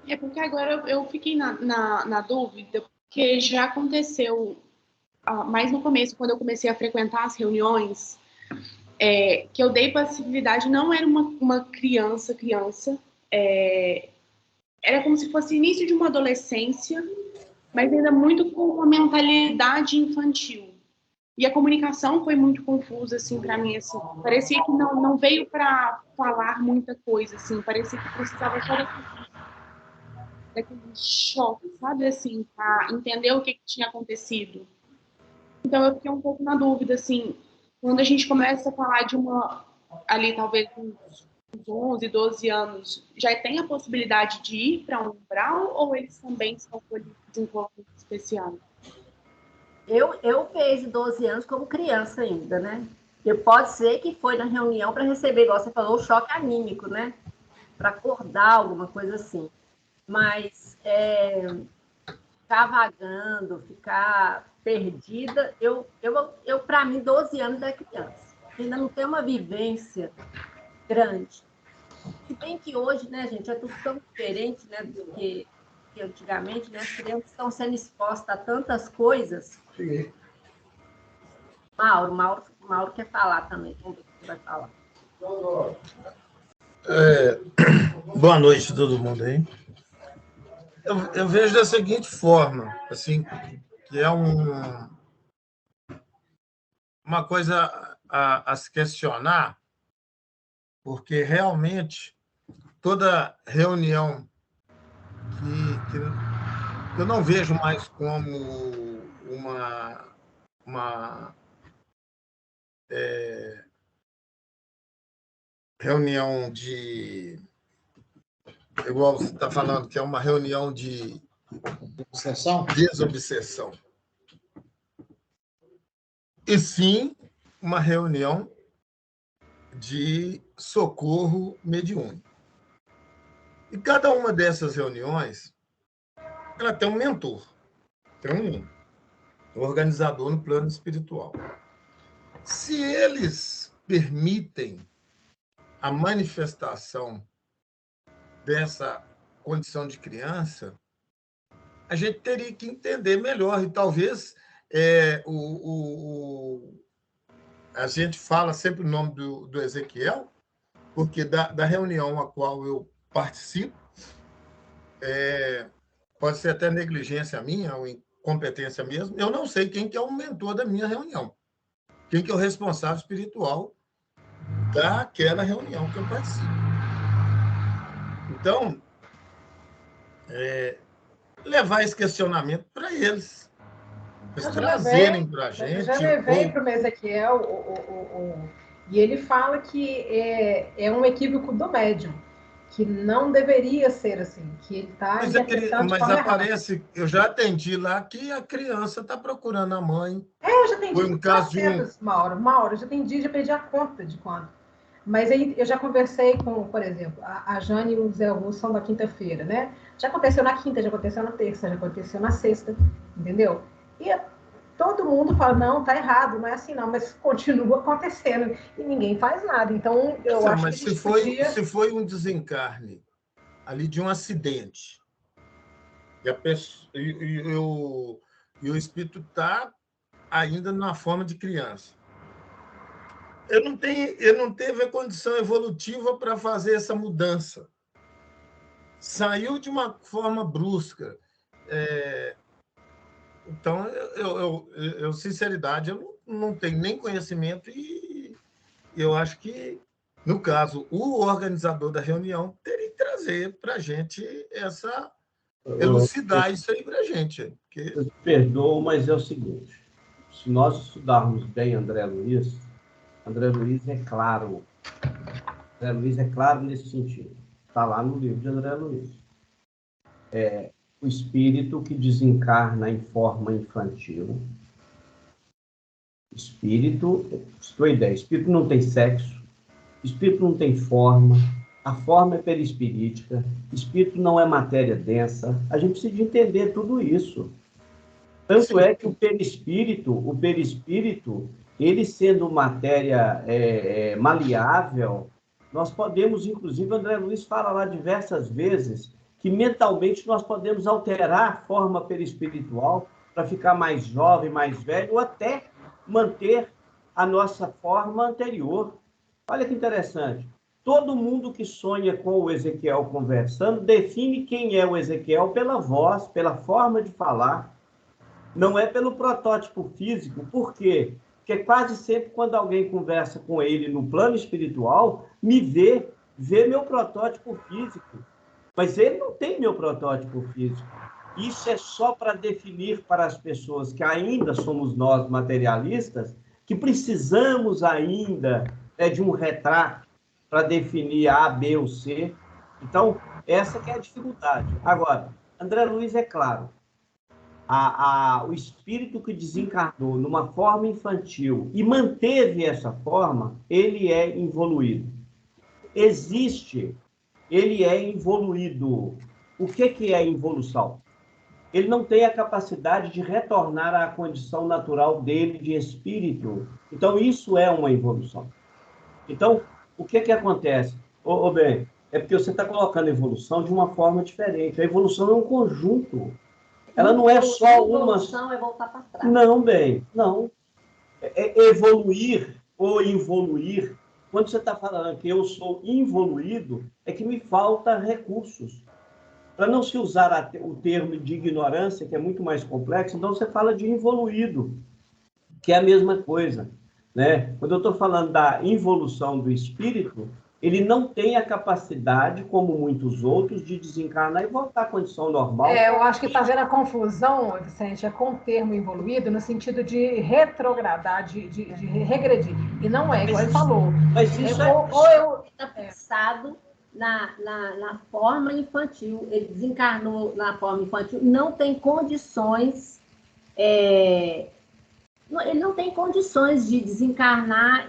É porque agora eu fiquei na dúvida, porque já aconteceu, mais no começo, quando eu comecei a frequentar as reuniões, que eu dei passividade, não era uma criança, era como se fosse início de uma adolescência, mas ainda muito com uma mentalidade infantil. E a comunicação foi muito confusa, assim, para mim, assim. Parecia que não veio para falar muita coisa, assim. Parecia que precisava só daquele choque, sabe, assim, para entender o que tinha acontecido. Então, eu fiquei um pouco na dúvida, assim, quando a gente começa a falar de ali, talvez, uns 11, 12 anos, já tem a possibilidade de ir para um umbral ou eles também são acolhidos em colônias especiais? Eu vejo 12 anos como criança ainda, né? E pode ser que foi na reunião para receber, igual você falou, o choque anímico, né? Para acordar, alguma coisa assim. Mas ficar vagando, ficar perdida, para mim, 12 anos é criança. Ainda não tem uma vivência grande. Se bem que hoje, né, gente, é tudo tão diferente, né, do que antigamente, né? As crianças estão sendo expostas a tantas coisas. Cheguei. Mauro quer falar também. Vamos ver o que ele vai falar. Boa noite a todo mundo aí. Eu vejo da seguinte forma, assim, que é uma coisa a se questionar, porque realmente toda reunião que eu não vejo mais como uma reunião igual você está falando, que é uma reunião de desobsessão. E sim uma reunião de socorro mediúnico. E cada uma dessas reuniões, ela tem um mentor, tem um organizador no plano espiritual. Se eles permitem a manifestação dessa condição de criança, a gente teria que entender melhor, e talvez a gente fala sempre o nome do Ezequiel, porque da reunião a qual eu participo, pode ser até negligência minha ou incompetência mesmo, eu não sei quem que é o mentor da minha reunião, quem que é o responsável espiritual daquela reunião que eu participo. Então, levar esse questionamento para eles trazerem para a gente. Eu já levei para o Ezequiel, e ele fala que é um equívoco do médium, que não deveria ser assim, que ele está interpretando mas aparece, eu já atendi lá que a criança está procurando a mãe. Eu já atendi foi um caso de Mauro, eu já atendi, já perdi a conta de quanto. Mas aí eu já conversei com, por exemplo, a Jane e o Zé Augusto são da quinta-feira, né? Já aconteceu na quinta, já aconteceu na terça, já aconteceu na sexta, entendeu? E todo mundo fala, não, tá errado, não é assim não, mas continua acontecendo e ninguém faz nada. Então, eu acho mas que se foi um desencarne ali de um acidente, e o espírito está ainda na forma de criança, ele não teve a condição evolutiva para fazer essa mudança. Saiu de uma forma brusca. Então, sinceridade, eu não tenho nem conhecimento e eu acho que, no caso, o organizador da reunião teria que trazer para a gente elucidar isso aí para a gente. Porque... Eu te perdoo, mas é o seguinte, se nós estudarmos bem André Luiz é claro. André Luiz é claro nesse sentido. Está lá no livro de André Luiz. O espírito que desencarna em forma infantil. Espírito não tem sexo, espírito não tem forma, a forma é perispirítica, espírito não é matéria densa. A gente precisa de entender tudo isso. Tanto é que o perispírito, ele sendo matéria maleável, nós podemos, inclusive, André Luiz fala lá diversas vezes, que mentalmente nós podemos alterar a forma perispiritual para ficar mais jovem, mais velho, ou até manter a nossa forma anterior. Olha que interessante. Todo mundo que sonha com o Ezequiel conversando define quem é o Ezequiel pela voz, pela forma de falar. Não é pelo protótipo físico. Por quê? Porque quase sempre quando alguém conversa com ele no plano espiritual, me vê meu protótipo físico. Mas ele não tem meu protótipo físico. Isso é só para definir para as pessoas que ainda somos nós materialistas, que precisamos ainda de um retrato para definir A, B ou C. Então, essa que é a dificuldade. Agora, André Luiz é claro. o espírito que desencarnou numa forma infantil e manteve essa forma, ele é involuído. Ele é involuído. O que é involução? Ele não tem a capacidade de retornar à condição natural dele de espírito. Então, isso é uma involução. Então, o que acontece? Bem, é porque você está colocando a evolução de uma forma diferente. A evolução é um conjunto. Ela não é só uma... Evolução é voltar para trás. Não, bem, não. Evoluir ou involuir, quando você está falando que eu sou involuído, é que me falta recursos. Para não se usar o termo de ignorância, que é muito mais complexo, então você fala de involuído, que é a mesma coisa, né? Quando eu estou falando da involução do espírito, ele não tem a capacidade, como muitos outros, de desencarnar e voltar à condição normal. Eu acho que está vendo a confusão, Vicente, com o termo involuído, no sentido de retrogradar, de regredir. E não é, igual ele falou. Mas isso está fixado na forma infantil. Ele desencarnou na forma infantil, não tem condições... Ele não tem condições de desencarnar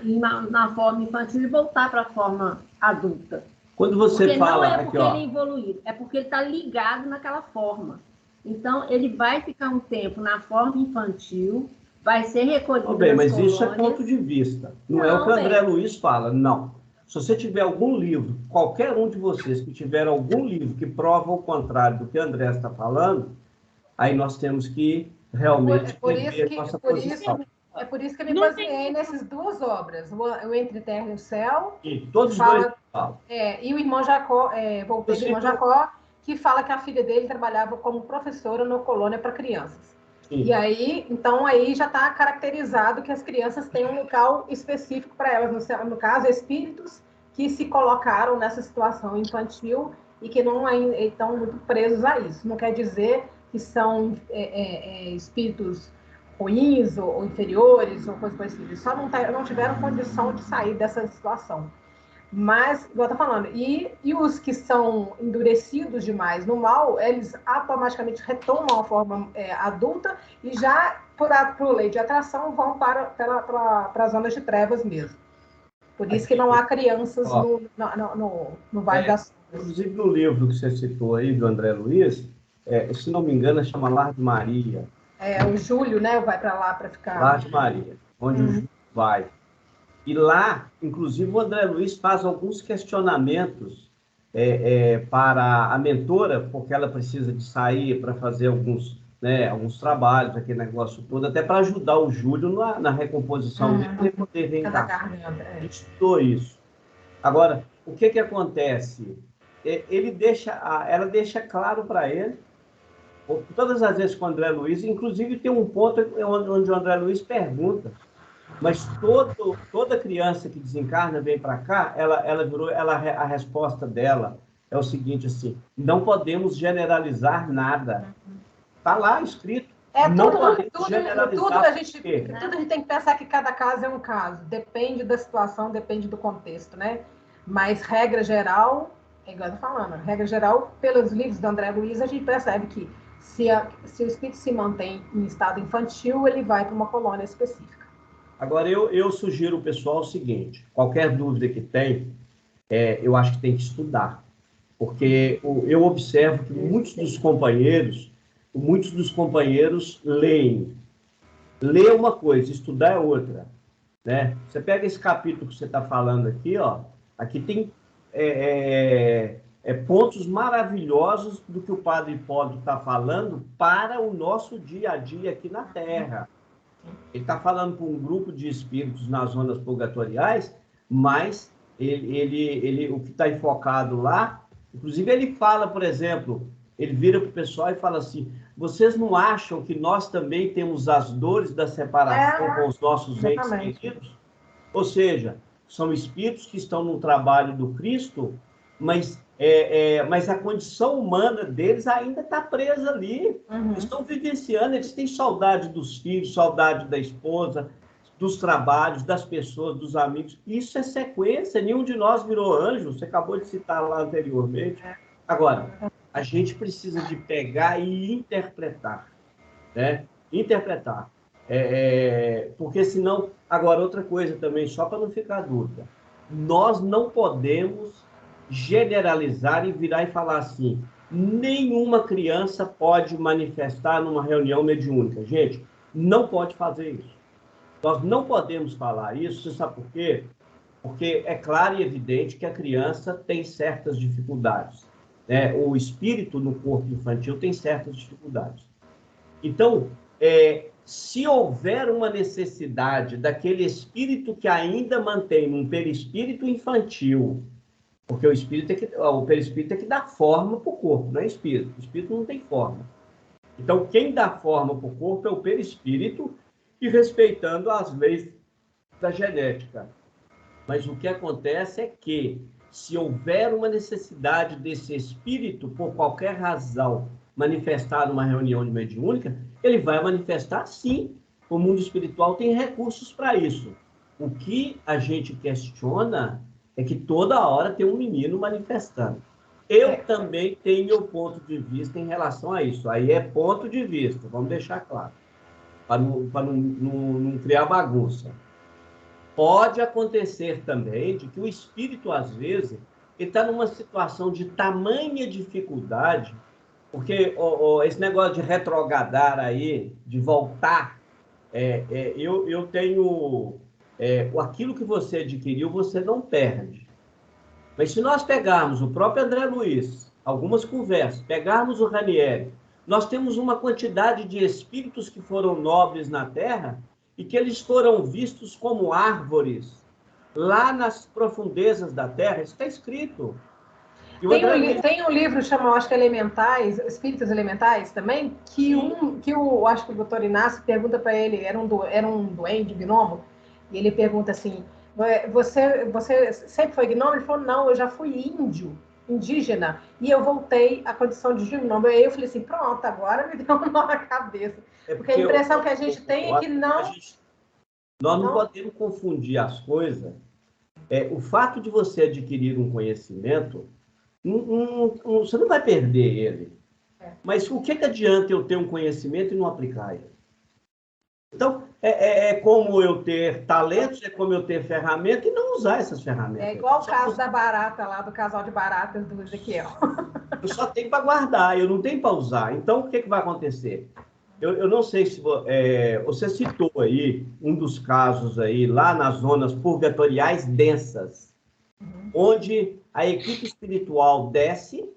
na forma infantil e voltar para a forma adulta. Quando você porque fala... não é porque ele é evoluído, é porque ele está ligado naquela forma. Então, ele vai ficar um tempo na forma infantil, vai ser recolhido bem, mas colônias. Isso é ponto de vista. Não é o que o André Luiz fala, não. Se você tiver algum livro, qualquer um de vocês que tiver algum livro que prova o contrário do que o André está falando, aí nós temos que realmente rever nossa posição. É por isso que eu me baseei nessas duas obras, o Entre Terra e o Céu. E todos dois falam. E o irmão Jacó, voltei do irmão Jacó, que fala que a filha dele trabalhava como professora na colônia para crianças. Sim. E aí, então, aí já está caracterizado que as crianças têm um local específico para elas, no caso, espíritos que se colocaram nessa situação infantil e que não estão muito presos a isso. Não quer dizer que são espíritos ruins ou inferiores ou coisa parecida. Só não tiveram condição de sair dessa situação. Mas, igual eu tô falando, e os que são endurecidos demais no mal, eles automaticamente retomam a forma adulta e já, por lei de atração, vão para as zonas de trevas mesmo. Por isso que não há crianças no Vale das Sombras. Inclusive, no livro que você citou aí, do André Luiz, se não me engano, chama Lar de Maria. O Júlio, né, vai para lá para ficar... Lar de Maria, onde o Júlio vai. E lá, inclusive, o André Luiz faz alguns questionamentos para a mentora, porque ela precisa de sair para fazer alguns trabalhos, aquele negócio todo, até para ajudar o Júlio na recomposição dele, para ele poder reencarnar. A gente estudou isso. Agora, o que acontece? Ela deixa claro para ele, todas as vezes com o André Luiz, inclusive tem um ponto onde o André Luiz pergunta, mas toda criança que desencarna vem para cá, a resposta dela é o seguinte, assim, não podemos generalizar nada. Está lá escrito. Tudo a gente tem que pensar que cada caso é um caso. Depende da situação, depende do contexto, né? Mas, regra geral, igual eu estou falando, regra geral, pelos livros do André Luiz, a gente percebe que se o espírito se mantém em estado infantil, ele vai para uma colônia específica. Agora, eu sugiro ao pessoal o seguinte, qualquer dúvida que tem, eu acho que tem que estudar. Porque eu observo que muitos dos companheiros leem. Ler é uma coisa, estudar é outra. Né? Você pega esse capítulo que você está falando aqui, ó, aqui tem pontos maravilhosos do que o Padre Hipólito está falando para o nosso dia a dia aqui na Terra. Ele está falando para um grupo de espíritos nas zonas purgatoriais, mas o que está enfocado lá, inclusive ele fala, por exemplo, ele vira para o pessoal e fala assim, vocês não acham que nós também temos as dores da separação com os nossos entes queridos? Ou seja, são espíritos que estão no trabalho do Cristo, mas a condição humana deles ainda está presa ali. Eles estão vivenciando, eles têm saudade dos filhos, saudade da esposa, dos trabalhos, das pessoas, dos amigos. Isso é sequência, nenhum de nós virou anjo, você acabou de citar lá anteriormente. Agora, a gente precisa de pegar e interpretar. né? Interpretar. Porque senão... Agora, outra coisa também, só para não ficar dúvida. Nós não podemos generalizar e virar e falar assim, nenhuma criança pode manifestar numa reunião mediúnica. Gente, não pode fazer isso. Nós não podemos falar isso, você sabe por quê? Porque é claro e evidente que a criança tem certas dificuldades, né? O espírito no corpo infantil tem certas dificuldades. Então, se houver uma necessidade daquele espírito que ainda mantém um perispírito infantil, porque o perispírito é que dá forma para o corpo, não é espírito. O espírito não tem forma. Então, quem dá forma para o corpo é o perispírito, e respeitando as leis da genética. Mas o que acontece é que, se houver uma necessidade desse espírito, por qualquer razão, manifestar numa reunião de mediúnica, ele vai manifestar sim. O mundo espiritual tem recursos para isso. O que a gente questiona é que toda hora tem um menino manifestando. Eu também tenho meu ponto de vista em relação a isso. Aí é ponto de vista, vamos deixar claro, para não criar bagunça. Pode acontecer também de que o espírito, às vezes, ele está numa situação de tamanha dificuldade, porque esse negócio de retrogradar aí, de voltar, eu tenho... aquilo que você adquiriu, você não perde. Mas se nós pegarmos o próprio André Luiz, algumas conversas, pegarmos o Ranieri, nós temos uma quantidade de espíritos que foram nobres na Terra e que eles foram vistos como árvores lá nas profundezas da Terra. Isso está escrito. Tem um livro chamado, acho que Elementais, Espíritos Elementais também, que acho que o doutor Inácio pergunta para ele, era um duende, gnomo, e ele pergunta assim, você sempre foi gnomo? Ele falou, não, eu já fui indígena, e eu voltei à condição de gnomo. Aí eu falei assim, pronto, agora me deu um nó na cabeça. Porque a impressão que a gente tem é que não... Nós não podemos confundir as coisas. O fato de você adquirir um conhecimento, você não vai perder ele. Mas o que adianta eu ter um conhecimento e não aplicar ele? Então, é como eu ter talentos, é como eu ter ferramentas e não usar essas ferramentas. É igual o caso da barata lá, do casal de baratas do Ezequiel. Eu só tenho para guardar, eu não tenho para usar. Então, o que vai acontecer? Eu não sei se você citou aí um dos casos aí, lá nas zonas purgatoriais densas, onde a equipe espiritual desce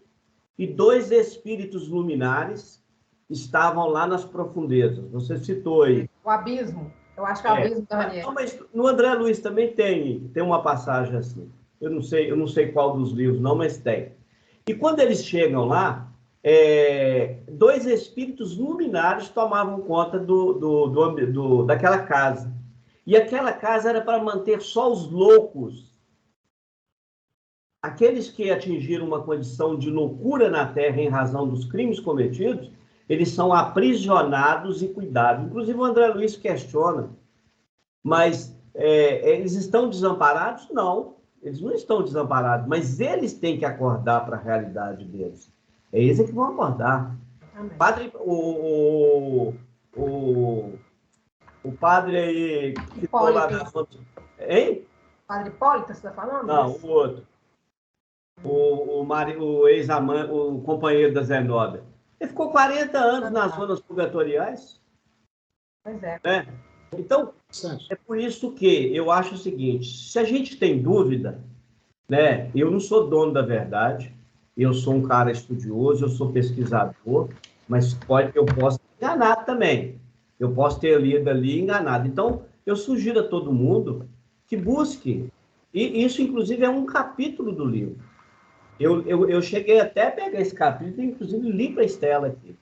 e 2 espíritos luminares estavam lá nas profundezas. Você citou aí. O abismo. Eu acho que é o abismo da Ranieri. Mas no André Luiz também tem uma passagem assim. Eu não sei qual dos livros, não, mas tem. E quando eles chegam lá, 2 espíritos luminares tomavam conta daquela casa. E aquela casa era para manter só os loucos. Aqueles que atingiram uma condição de loucura na Terra em razão dos crimes cometidos, eles são aprisionados e cuidados. Inclusive o André Luiz questiona, mas eles estão desamparados? Não, eles não estão desamparados, mas eles têm que acordar para a realidade deles. É eles que vão acordar. Padre, o padre aí que ficou lá na fonte. Hein? Padre Hipólito, você está falando? Não, o outro. O ex-amante, o companheiro da Zenobia. Ele ficou 40 anos nas zonas purgatoriais. Pois é. Né? Então, é por isso que eu acho o seguinte, se a gente tem dúvida, né, eu não sou dono da verdade, eu sou um cara estudioso, eu sou pesquisador, mas eu posso enganar também. Eu posso ter lido ali e enganado. Então, eu sugiro a todo mundo que busque. E isso, inclusive, é um capítulo do livro. Eu cheguei até a pegar esse capítulo e, inclusive, li para a Estela aqui.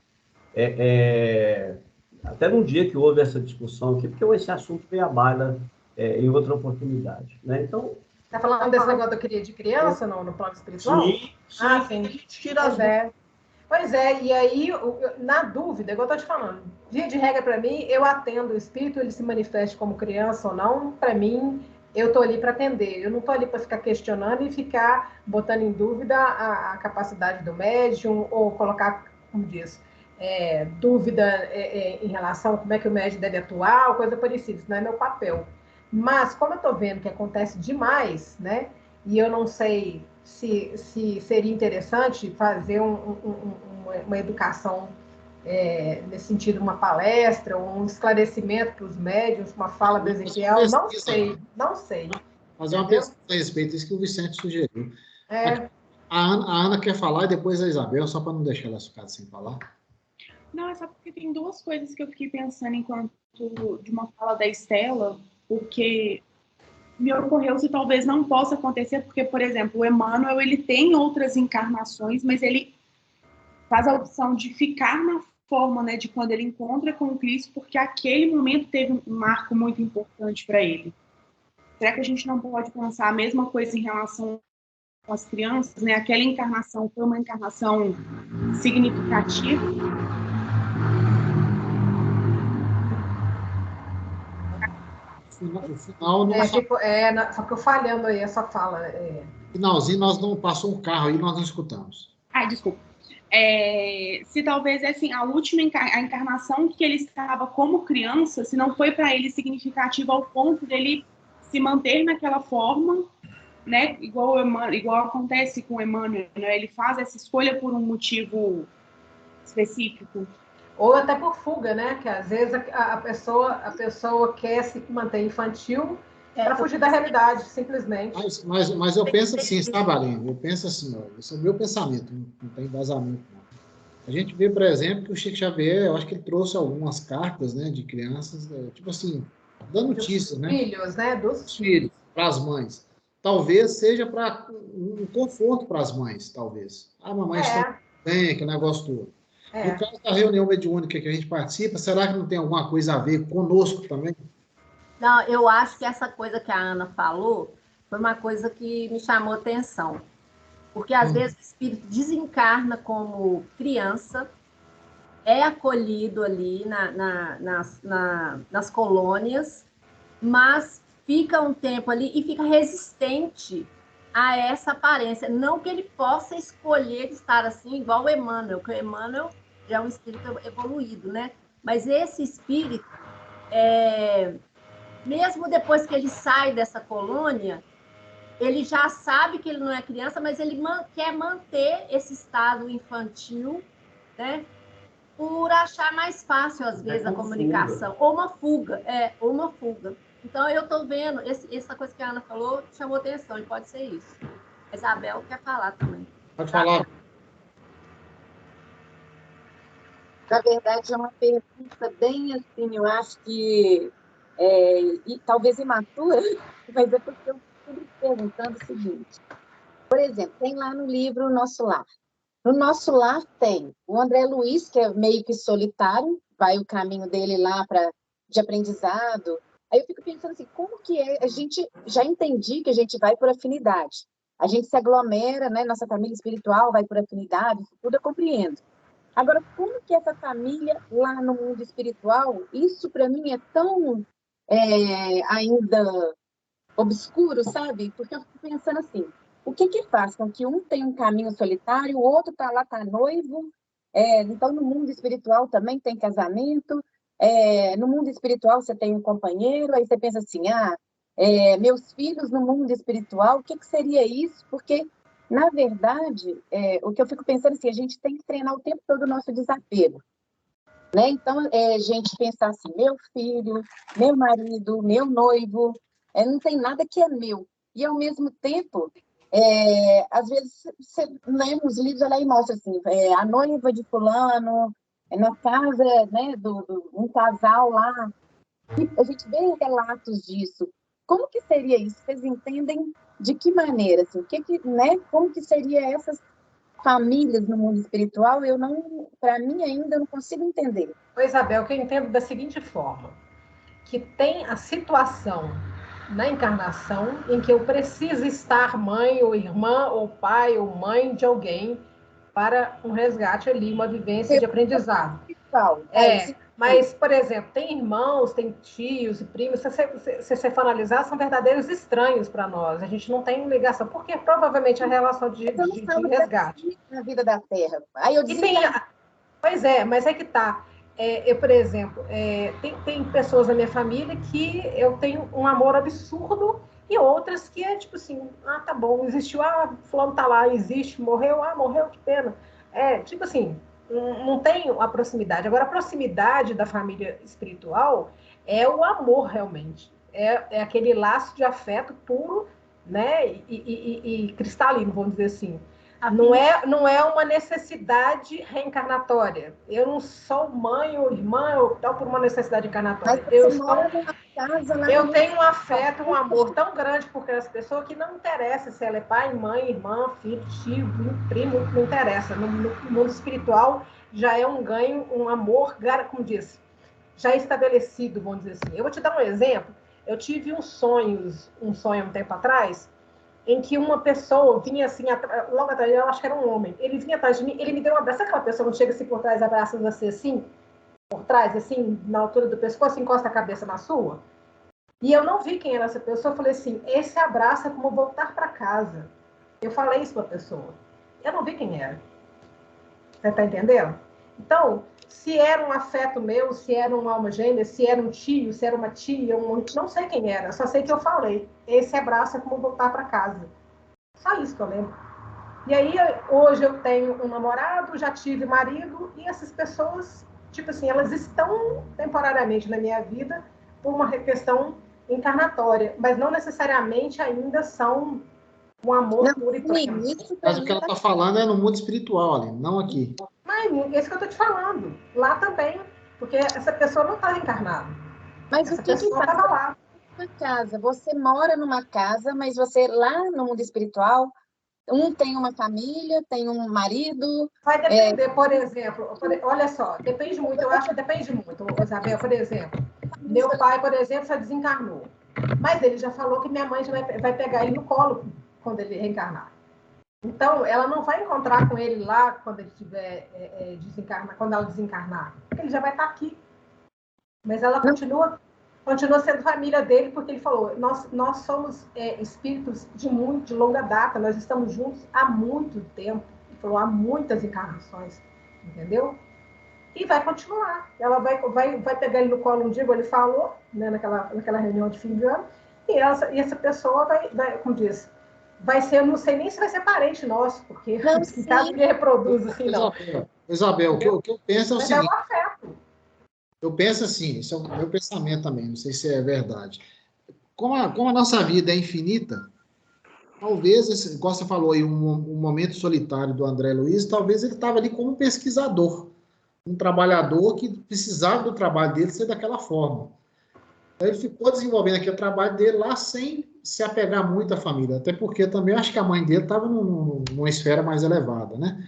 Até num dia que houve essa discussão aqui, porque esse assunto veio à baila em outra oportunidade. Né? Então... Está falando desse negócio da cria de criança no plano espiritual? Sim. Sim. A gente tira as dúvidas. Pois é, e aí, na dúvida, igual eu estou te falando, via de regra para mim, eu atendo o espírito, ele se manifeste como criança ou não, para mim, eu estou ali para atender. Eu não estou ali para ficar questionando e ficar botando em dúvida a capacidade do médium ou colocar, como diz, dúvida em relação a como é que o médico deve atuar, ou coisa parecida, isso não é meu papel. Mas, como eu estou vendo que acontece demais, né, e eu não sei se seria interessante fazer uma educação nesse sentido, uma palestra, um esclarecimento para os médiuns, uma fala do Ezequiel, não sei. Fazer uma pesquisa a respeito, isso que o Vicente sugeriu. É. A Ana quer falar e depois a Isabel, só para não deixar ela ficar sem falar. Não, é só porque tem duas coisas que eu fiquei pensando enquanto de uma fala da Estela, porque me ocorreu se talvez não possa acontecer, porque, por exemplo, o Emmanuel, ele tem outras encarnações, mas ele faz a opção de ficar na forma, né, de quando ele encontra com o Cristo, porque aquele momento teve um marco muito importante para ele. Será que a gente não pode pensar a mesma coisa em relação às crianças, né? Aquela encarnação foi uma encarnação significativa. O final não só que eu falhando aí essa fala. Finalzinho, nós não passou um carro aí, nós não escutamos. Ai, desculpa. Se talvez assim, a última a encarnação que ele estava como criança, se não foi para ele significativa ao ponto dele se manter naquela forma, né? Igual acontece com o Emmanuel, né? Ele faz essa escolha por um motivo específico. Ou até por fuga, né? Que às vezes a pessoa quer se manter infantil para fugir da realidade, simplesmente. Mas eu penso assim, sabe, Aline? Eu penso assim, ó, esse é o meu pensamento, não tem embasamento, não. A gente vê, por exemplo, que o Chico Xavier, eu acho que ele trouxe algumas cartas, né, de crianças, tipo assim, dando notícias, né? Filhos, né? Dos filhos, para as mães. Talvez seja para um conforto para as mães, talvez. A mamãe está bem, aquele negócio todo. No caso da reunião mediúnica que a gente participa, será que não tem alguma coisa a ver conosco também? Não, eu acho que essa coisa que a Ana falou foi uma coisa que me chamou atenção. Porque, às vezes, o espírito desencarna como criança, é acolhido ali nas colônias, mas fica um tempo ali e fica resistente a essa aparência. Não que ele possa escolher estar assim, igual o Emmanuel, que o Emmanuel já é um espírito evoluído, né? Mas esse espírito, mesmo depois que ele sai dessa colônia, ele já sabe que ele não é criança, mas ele quer manter esse estado infantil, né? Por achar mais fácil, às vezes, a comunicação. Ou uma fuga. Então, eu estou vendo, essa coisa que a Ana falou chamou atenção, e pode ser isso. A Isabel quer falar também. Pode falar. Na verdade, é uma pergunta bem assim, eu acho que talvez imatura, mas é porque eu fico perguntando o seguinte. Por exemplo, tem lá no livro Nosso Lar. No Nosso Lar tem o André Luiz, que é meio que solitário, vai o caminho dele lá de aprendizado. Aí eu fico pensando assim, como que a gente já entendi que a gente vai por afinidade. A gente se aglomera, né? Nossa família espiritual vai por afinidade, isso tudo eu compreendo. Agora, como que essa família lá no mundo espiritual, isso para mim é tão ainda obscuro, sabe? Porque eu fico pensando assim, o que faz com que um tenha um caminho solitário, o outro está lá, está noivo, então no mundo espiritual também tem casamento, no mundo espiritual você tem um companheiro, aí você pensa assim, meus filhos no mundo espiritual, o que seria isso? Porque, na verdade, o que eu fico pensando assim, a gente tem que treinar o tempo todo o nosso desapego. Né? Então, a gente pensar assim, meu filho, meu marido, meu noivo, não tem nada que é meu. E, ao mesmo tempo, às vezes, você lê nos livros lá e mostra assim, a noiva de fulano, na casa, né, um casal lá. E a gente vê relatos disso. Como que seria isso? Vocês entendem de que maneira? Assim, né? Como que seria essas famílias no mundo espiritual? Para mim ainda eu não consigo entender. Isabel, que eu entendo da seguinte forma, que tem a situação na encarnação em que eu preciso estar mãe ou irmã ou pai ou mãe de alguém para um resgate ali, uma vivência de aprendizado. Mas, por exemplo, tem irmãos, tem tios e primos, se você for analisar, são verdadeiros estranhos para nós. A gente não tem ligação, porque provavelmente a relação de resgate. Na vida da Terra. Aí eu Pois é, mas é que tá. Eu, por exemplo, tem pessoas na minha família que eu tenho um amor absurdo e outras que é tipo assim, tá bom, existiu, fulano tá lá, existe, morreu, morreu, que pena. Tipo assim, não tem a proximidade. Agora, a proximidade da família espiritual é o amor, realmente. É aquele laço de afeto puro, né, e cristalino, vamos dizer assim. Não é uma necessidade reencarnatória. Eu não sou mãe ou irmã, eu estou por uma necessidade encarnatória. Eu tenho um afeto, um amor tão grande por aquelas pessoas que não interessa se ela é pai, mãe, irmã, filho, tio, primo, não interessa. No mundo espiritual já é um ganho, um amor, como diz, já estabelecido, vamos dizer assim. Eu vou te dar um exemplo. Eu tive um sonho um tempo atrás, em que uma pessoa vinha assim, logo atrás, eu acho que era um homem, ele vinha atrás de mim, ele me deu um abraço, sabe aquela pessoa que chega assim por trás, abraça você assim, por trás, assim, na altura do pescoço, encosta a cabeça na sua? E eu não vi quem era essa pessoa, eu falei assim, esse abraço é como voltar para casa. Eu falei isso para a pessoa. Eu não vi quem era. Você está entendendo? Então, se era um afeto meu, se era uma alma gêmea, se era um tio, se era uma tia, não sei quem era, só sei que eu falei. Esse abraço é como voltar para casa. Só isso que eu lembro. E aí, hoje eu tenho um namorado, já tive marido, e essas pessoas, tipo assim, elas estão temporariamente na minha vida por uma questão encarnatória, mas não necessariamente ainda são um amor puro e pleno. Mas o que ela está falando é no mundo espiritual, ali, não aqui. Mas é isso que eu estou te falando. Lá também, porque essa pessoa não está encarnada. Mas essa pessoa estava lá. Uma casa. Você mora numa casa, mas você lá no mundo espiritual, tem uma família, tem um marido. Vai depender, por exemplo, olha só, depende muito, eu acho que depende muito, Isabel, por exemplo. Meu pai, por exemplo, já desencarnou. Mas ele já falou que minha mãe já vai pegar ele no colo quando ele reencarnar. Então, ela não vai encontrar com ele lá quando ele tiver quando ela desencarnar. Ele já vai estar aqui. Mas ela continua sendo família dele, porque ele falou, nós somos espíritos de longa data, nós estamos juntos há muito tempo. Ele falou, há muitas encarnações, entendeu? E vai continuar. Ela vai pegar ele no colo um dia, como ele falou, né, naquela reunião de fim de ano, e essa pessoa vai, como diz, vai ser, eu não sei nem se vai ser parente nosso, porque em casa ninguém reproduz assim, não. Isabel, o que eu penso é o seguinte. É um afeto. Eu penso assim, isso é o meu pensamento também, não sei se é verdade. Como a nossa vida é infinita, talvez, igual você falou aí, um momento solitário do André Luiz, talvez ele estava ali como pesquisador, um trabalhador que precisava do trabalho dele ser daquela forma. Então, ele ficou desenvolvendo aqui o trabalho dele lá sem se apegar muito à família, até porque também eu acho que a mãe dele estava numa esfera mais elevada, né?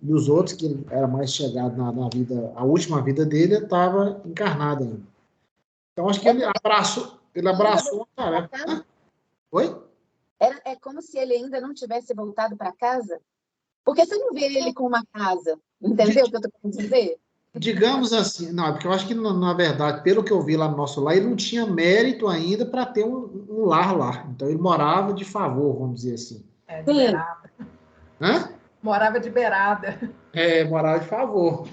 E os outros, que era mais chegado na vida, a última vida dele, estava encarnado ainda. Então, acho que ele abraçou a tarefa. Oi? É como se ele ainda não tivesse voltado para casa. Porque você não vê ele com uma casa. Entendeu o que eu estou querendo dizer? Digamos assim, não, porque eu acho que, na verdade, pelo que eu vi lá no nosso lar, ele não tinha mérito ainda para ter um lar lá. Então, ele morava de favor, vamos dizer assim. De beirada. Hã? Morava de beirada. Morava de favor.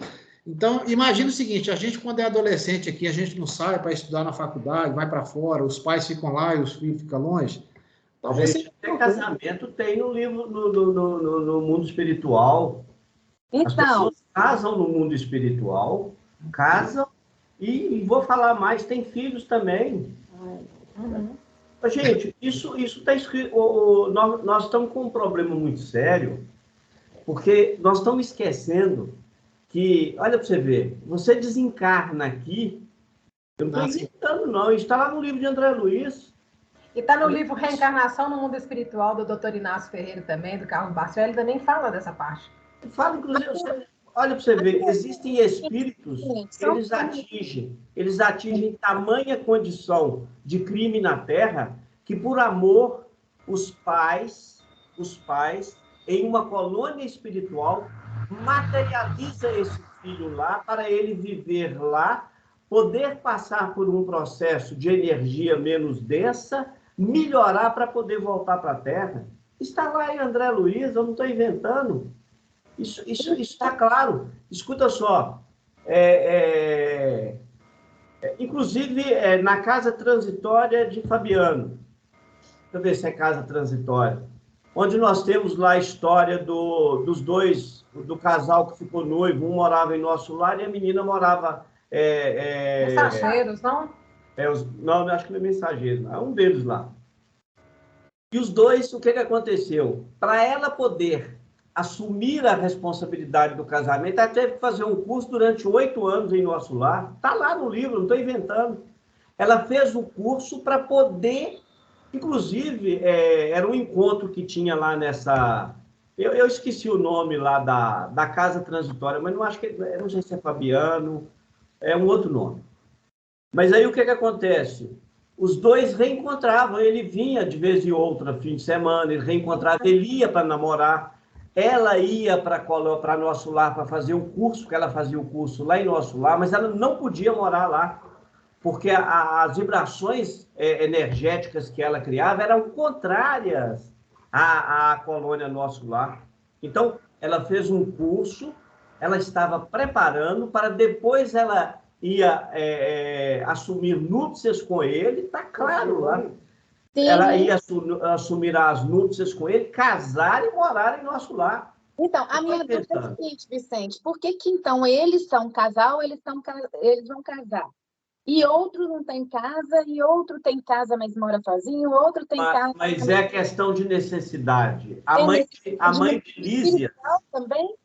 Então, imagina o seguinte, a gente, quando é adolescente aqui, a gente não sai para estudar na faculdade, vai para fora, os pais ficam lá e os filhos ficam longe. Talvez até casamento tem no livro, no mundo espiritual. Então, as pessoas casam no mundo espiritual, casam, e vou falar mais, tem filhos também. Uhum. Gente, isso está escrito. Nós estamos com um problema muito sério, porque nós estamos esquecendo que, olha para você ver, você desencarna aqui, eu não estou inventando, não, isso está lá no livro de André Luiz. E está no livro Reencarnação no Mundo Espiritual, do Dr. Inácio Ferreira também, do Carlos Barciel, ele também fala dessa parte. Fala, inclusive, olha para você ver, existem espíritos que eles atingem tamanha condição de crime na Terra, que por amor, os pais, em uma colônia espiritual, materializa esse filho lá, para ele viver lá, poder passar por um processo de energia menos densa, melhorar para poder voltar para a Terra. Está lá em André Luiz, eu não estou inventando. Isso está claro. Escuta só. Inclusive, na casa transitória de Fabiano, deixa eu ver se é casa transitória, onde nós temos lá a história dos dois, do casal que ficou noivo, um morava em nosso lar e a menina morava... Mensageiros, não? Não, acho que não é mensageiro, não. É um deles lá. E os dois, o que aconteceu? Para ela poder assumir a responsabilidade do casamento, ela teve que fazer um curso durante 8 anos em nosso lar. Está lá no livro, não estou inventando. Ela fez o curso para poder, inclusive, era um encontro que tinha lá nessa... Eu esqueci o nome lá da casa transitória, mas não acho que... não sei se é Fabiano, é um outro nome. Mas aí o que acontece? Os dois reencontravam, ele vinha de vez em outra, fim de semana, ele reencontrava, ele ia para namorar, ela ia para nosso lar para fazer o curso, porque ela fazia o curso lá em nosso lar, mas ela não podia morar lá, porque as vibrações energéticas que ela criava eram contrárias à colônia nosso lar. Então, ela fez um curso, ela estava preparando para depois ela ia assumir núpcias com ele, está claro lá. Sim. Ela ia assumir as núpcias com ele, casar e morar em nosso lar. Então, a minha dúvida é a seguinte, Vicente, por que então eles são um casal, eles vão casar? E outro não tem casa, e outro tem casa, mas mora sozinho, outro tem casa... Mas é questão de necessidade. A mãe de Lísias... também?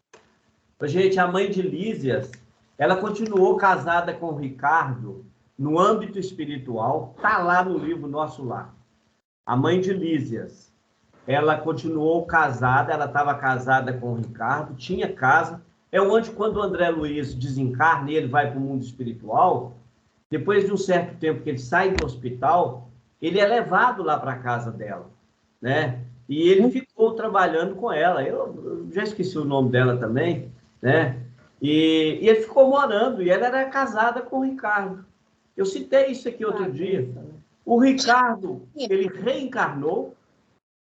Gente, a mãe de Lísias, ela continuou casada com o Ricardo no âmbito espiritual, está lá no livro Nosso Lar. A mãe de Lísias, ela continuou casada, ela estava casada com o Ricardo, tinha casa. É onde, quando o André Luiz desencarna e ele vai para o mundo espiritual, depois de um certo tempo que ele sai do hospital, ele é levado lá para a casa dela, né? E ele ficou trabalhando com ela. Eu já esqueci o nome dela também, né? E ele ficou morando, e ela era casada com o Ricardo. Eu citei isso aqui outro dia. O Ricardo, ele reencarnou,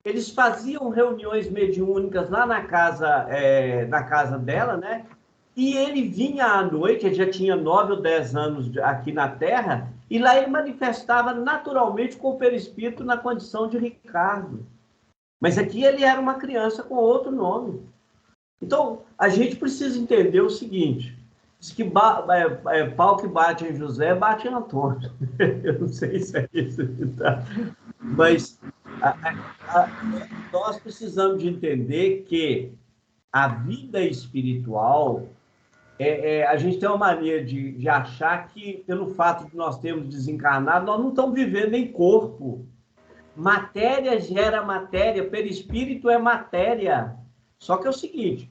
eles faziam reuniões mediúnicas lá na casa dela, né? E ele vinha à noite, ele já tinha 9 ou 10 anos aqui na Terra, e lá ele manifestava naturalmente com o perispírito na condição de Ricardo. Mas aqui ele era uma criança com outro nome. Então, a gente precisa entender o seguinte, diz que pau que bate em José, bate em Antônio. Eu não sei se é isso que tá. Mas nós precisamos de entender que a vida espiritual, a gente tem uma mania de achar que, pelo fato de nós termos desencarnado, nós não estamos vivendo em corpo. Matéria gera matéria, perispírito é matéria. Só que é o seguinte,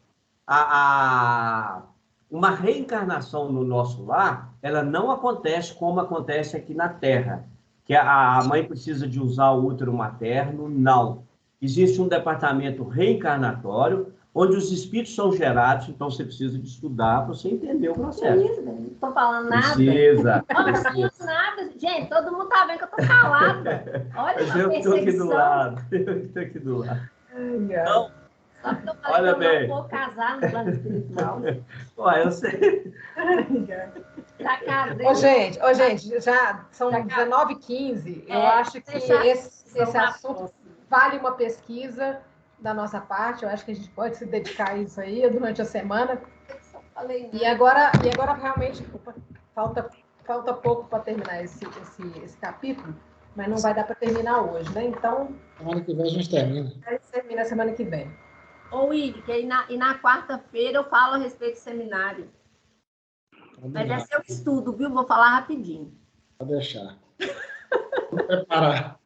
uma reencarnação no nosso lar, ela não acontece como acontece aqui na Terra, que a mãe precisa de usar o útero materno, não. Existe um departamento reencarnatório, onde os espíritos são gerados, então você precisa de estudar para você entender o processo. Não estou falando nada. Precisa. Não estou falando nada. Gente, todo mundo está vendo que eu estou calada. Olha eu estou aqui do lado. Eu estou aqui do lado. Então, só porque eu falei que eu não vou casar no plano espiritual. Ué, eu sei. Ô, gente, já são 19h15. Eu acho que esse assunto vale uma pesquisa da nossa parte. Eu acho que a gente pode se dedicar a isso aí durante a semana. E agora realmente falta pouco para terminar esse capítulo, mas não vai dar para terminar hoje, né? Então, semana que vem a gente termina. A gente termina semana que vem. Ô, Willi, e na quarta-feira eu falo a respeito do seminário. Mas é seu estudo, viu? Vou falar rapidinho. Pode deixar. Vou preparar.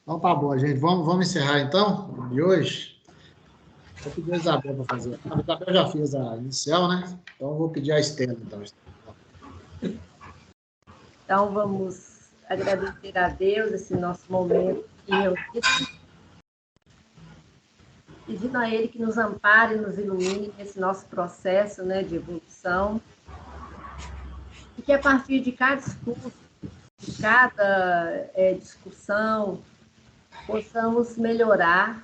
Então tá bom, gente. Vamos encerrar então, de hoje. Vou pedir a Isabel para fazer. A Isabel já fez a inicial, né? Então eu vou pedir a Estela. Então vamos agradecer a Deus esse nosso momento pedindo a Ele que nos ampare, nos ilumine nesse nosso processo, né, de evolução, e que a partir de cada discurso, de cada discussão, possamos melhorar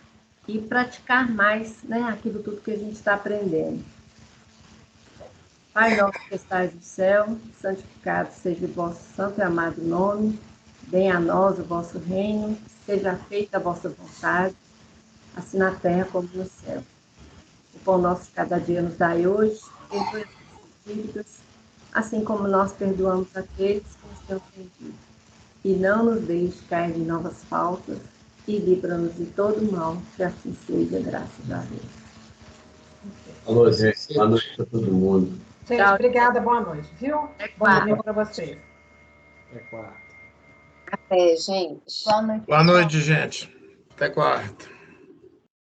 e praticar mais, né, aquilo tudo que a gente está aprendendo. Pai nosso que estais no céu, santificado seja o vosso santo e amado nome, venha a nós o vosso reino, seja feita a vossa vontade, assim na terra como no céu. O pão nosso de cada dia nos dai hoje, perdoe as nossas dívidas, assim como nós perdoamos aqueles que nos têm ofendido. E não nos deixe cair em novas faltas, e livra-nos de todo mal, que assim seja, graças a Deus. Alô, gente. Boa noite para todo mundo. Gente, Tchau. obrigada, boa noite, viu? Bom domingo para vocês. Até quarta. Até, gente. Boa noite. Boa noite, gente. Até quarta.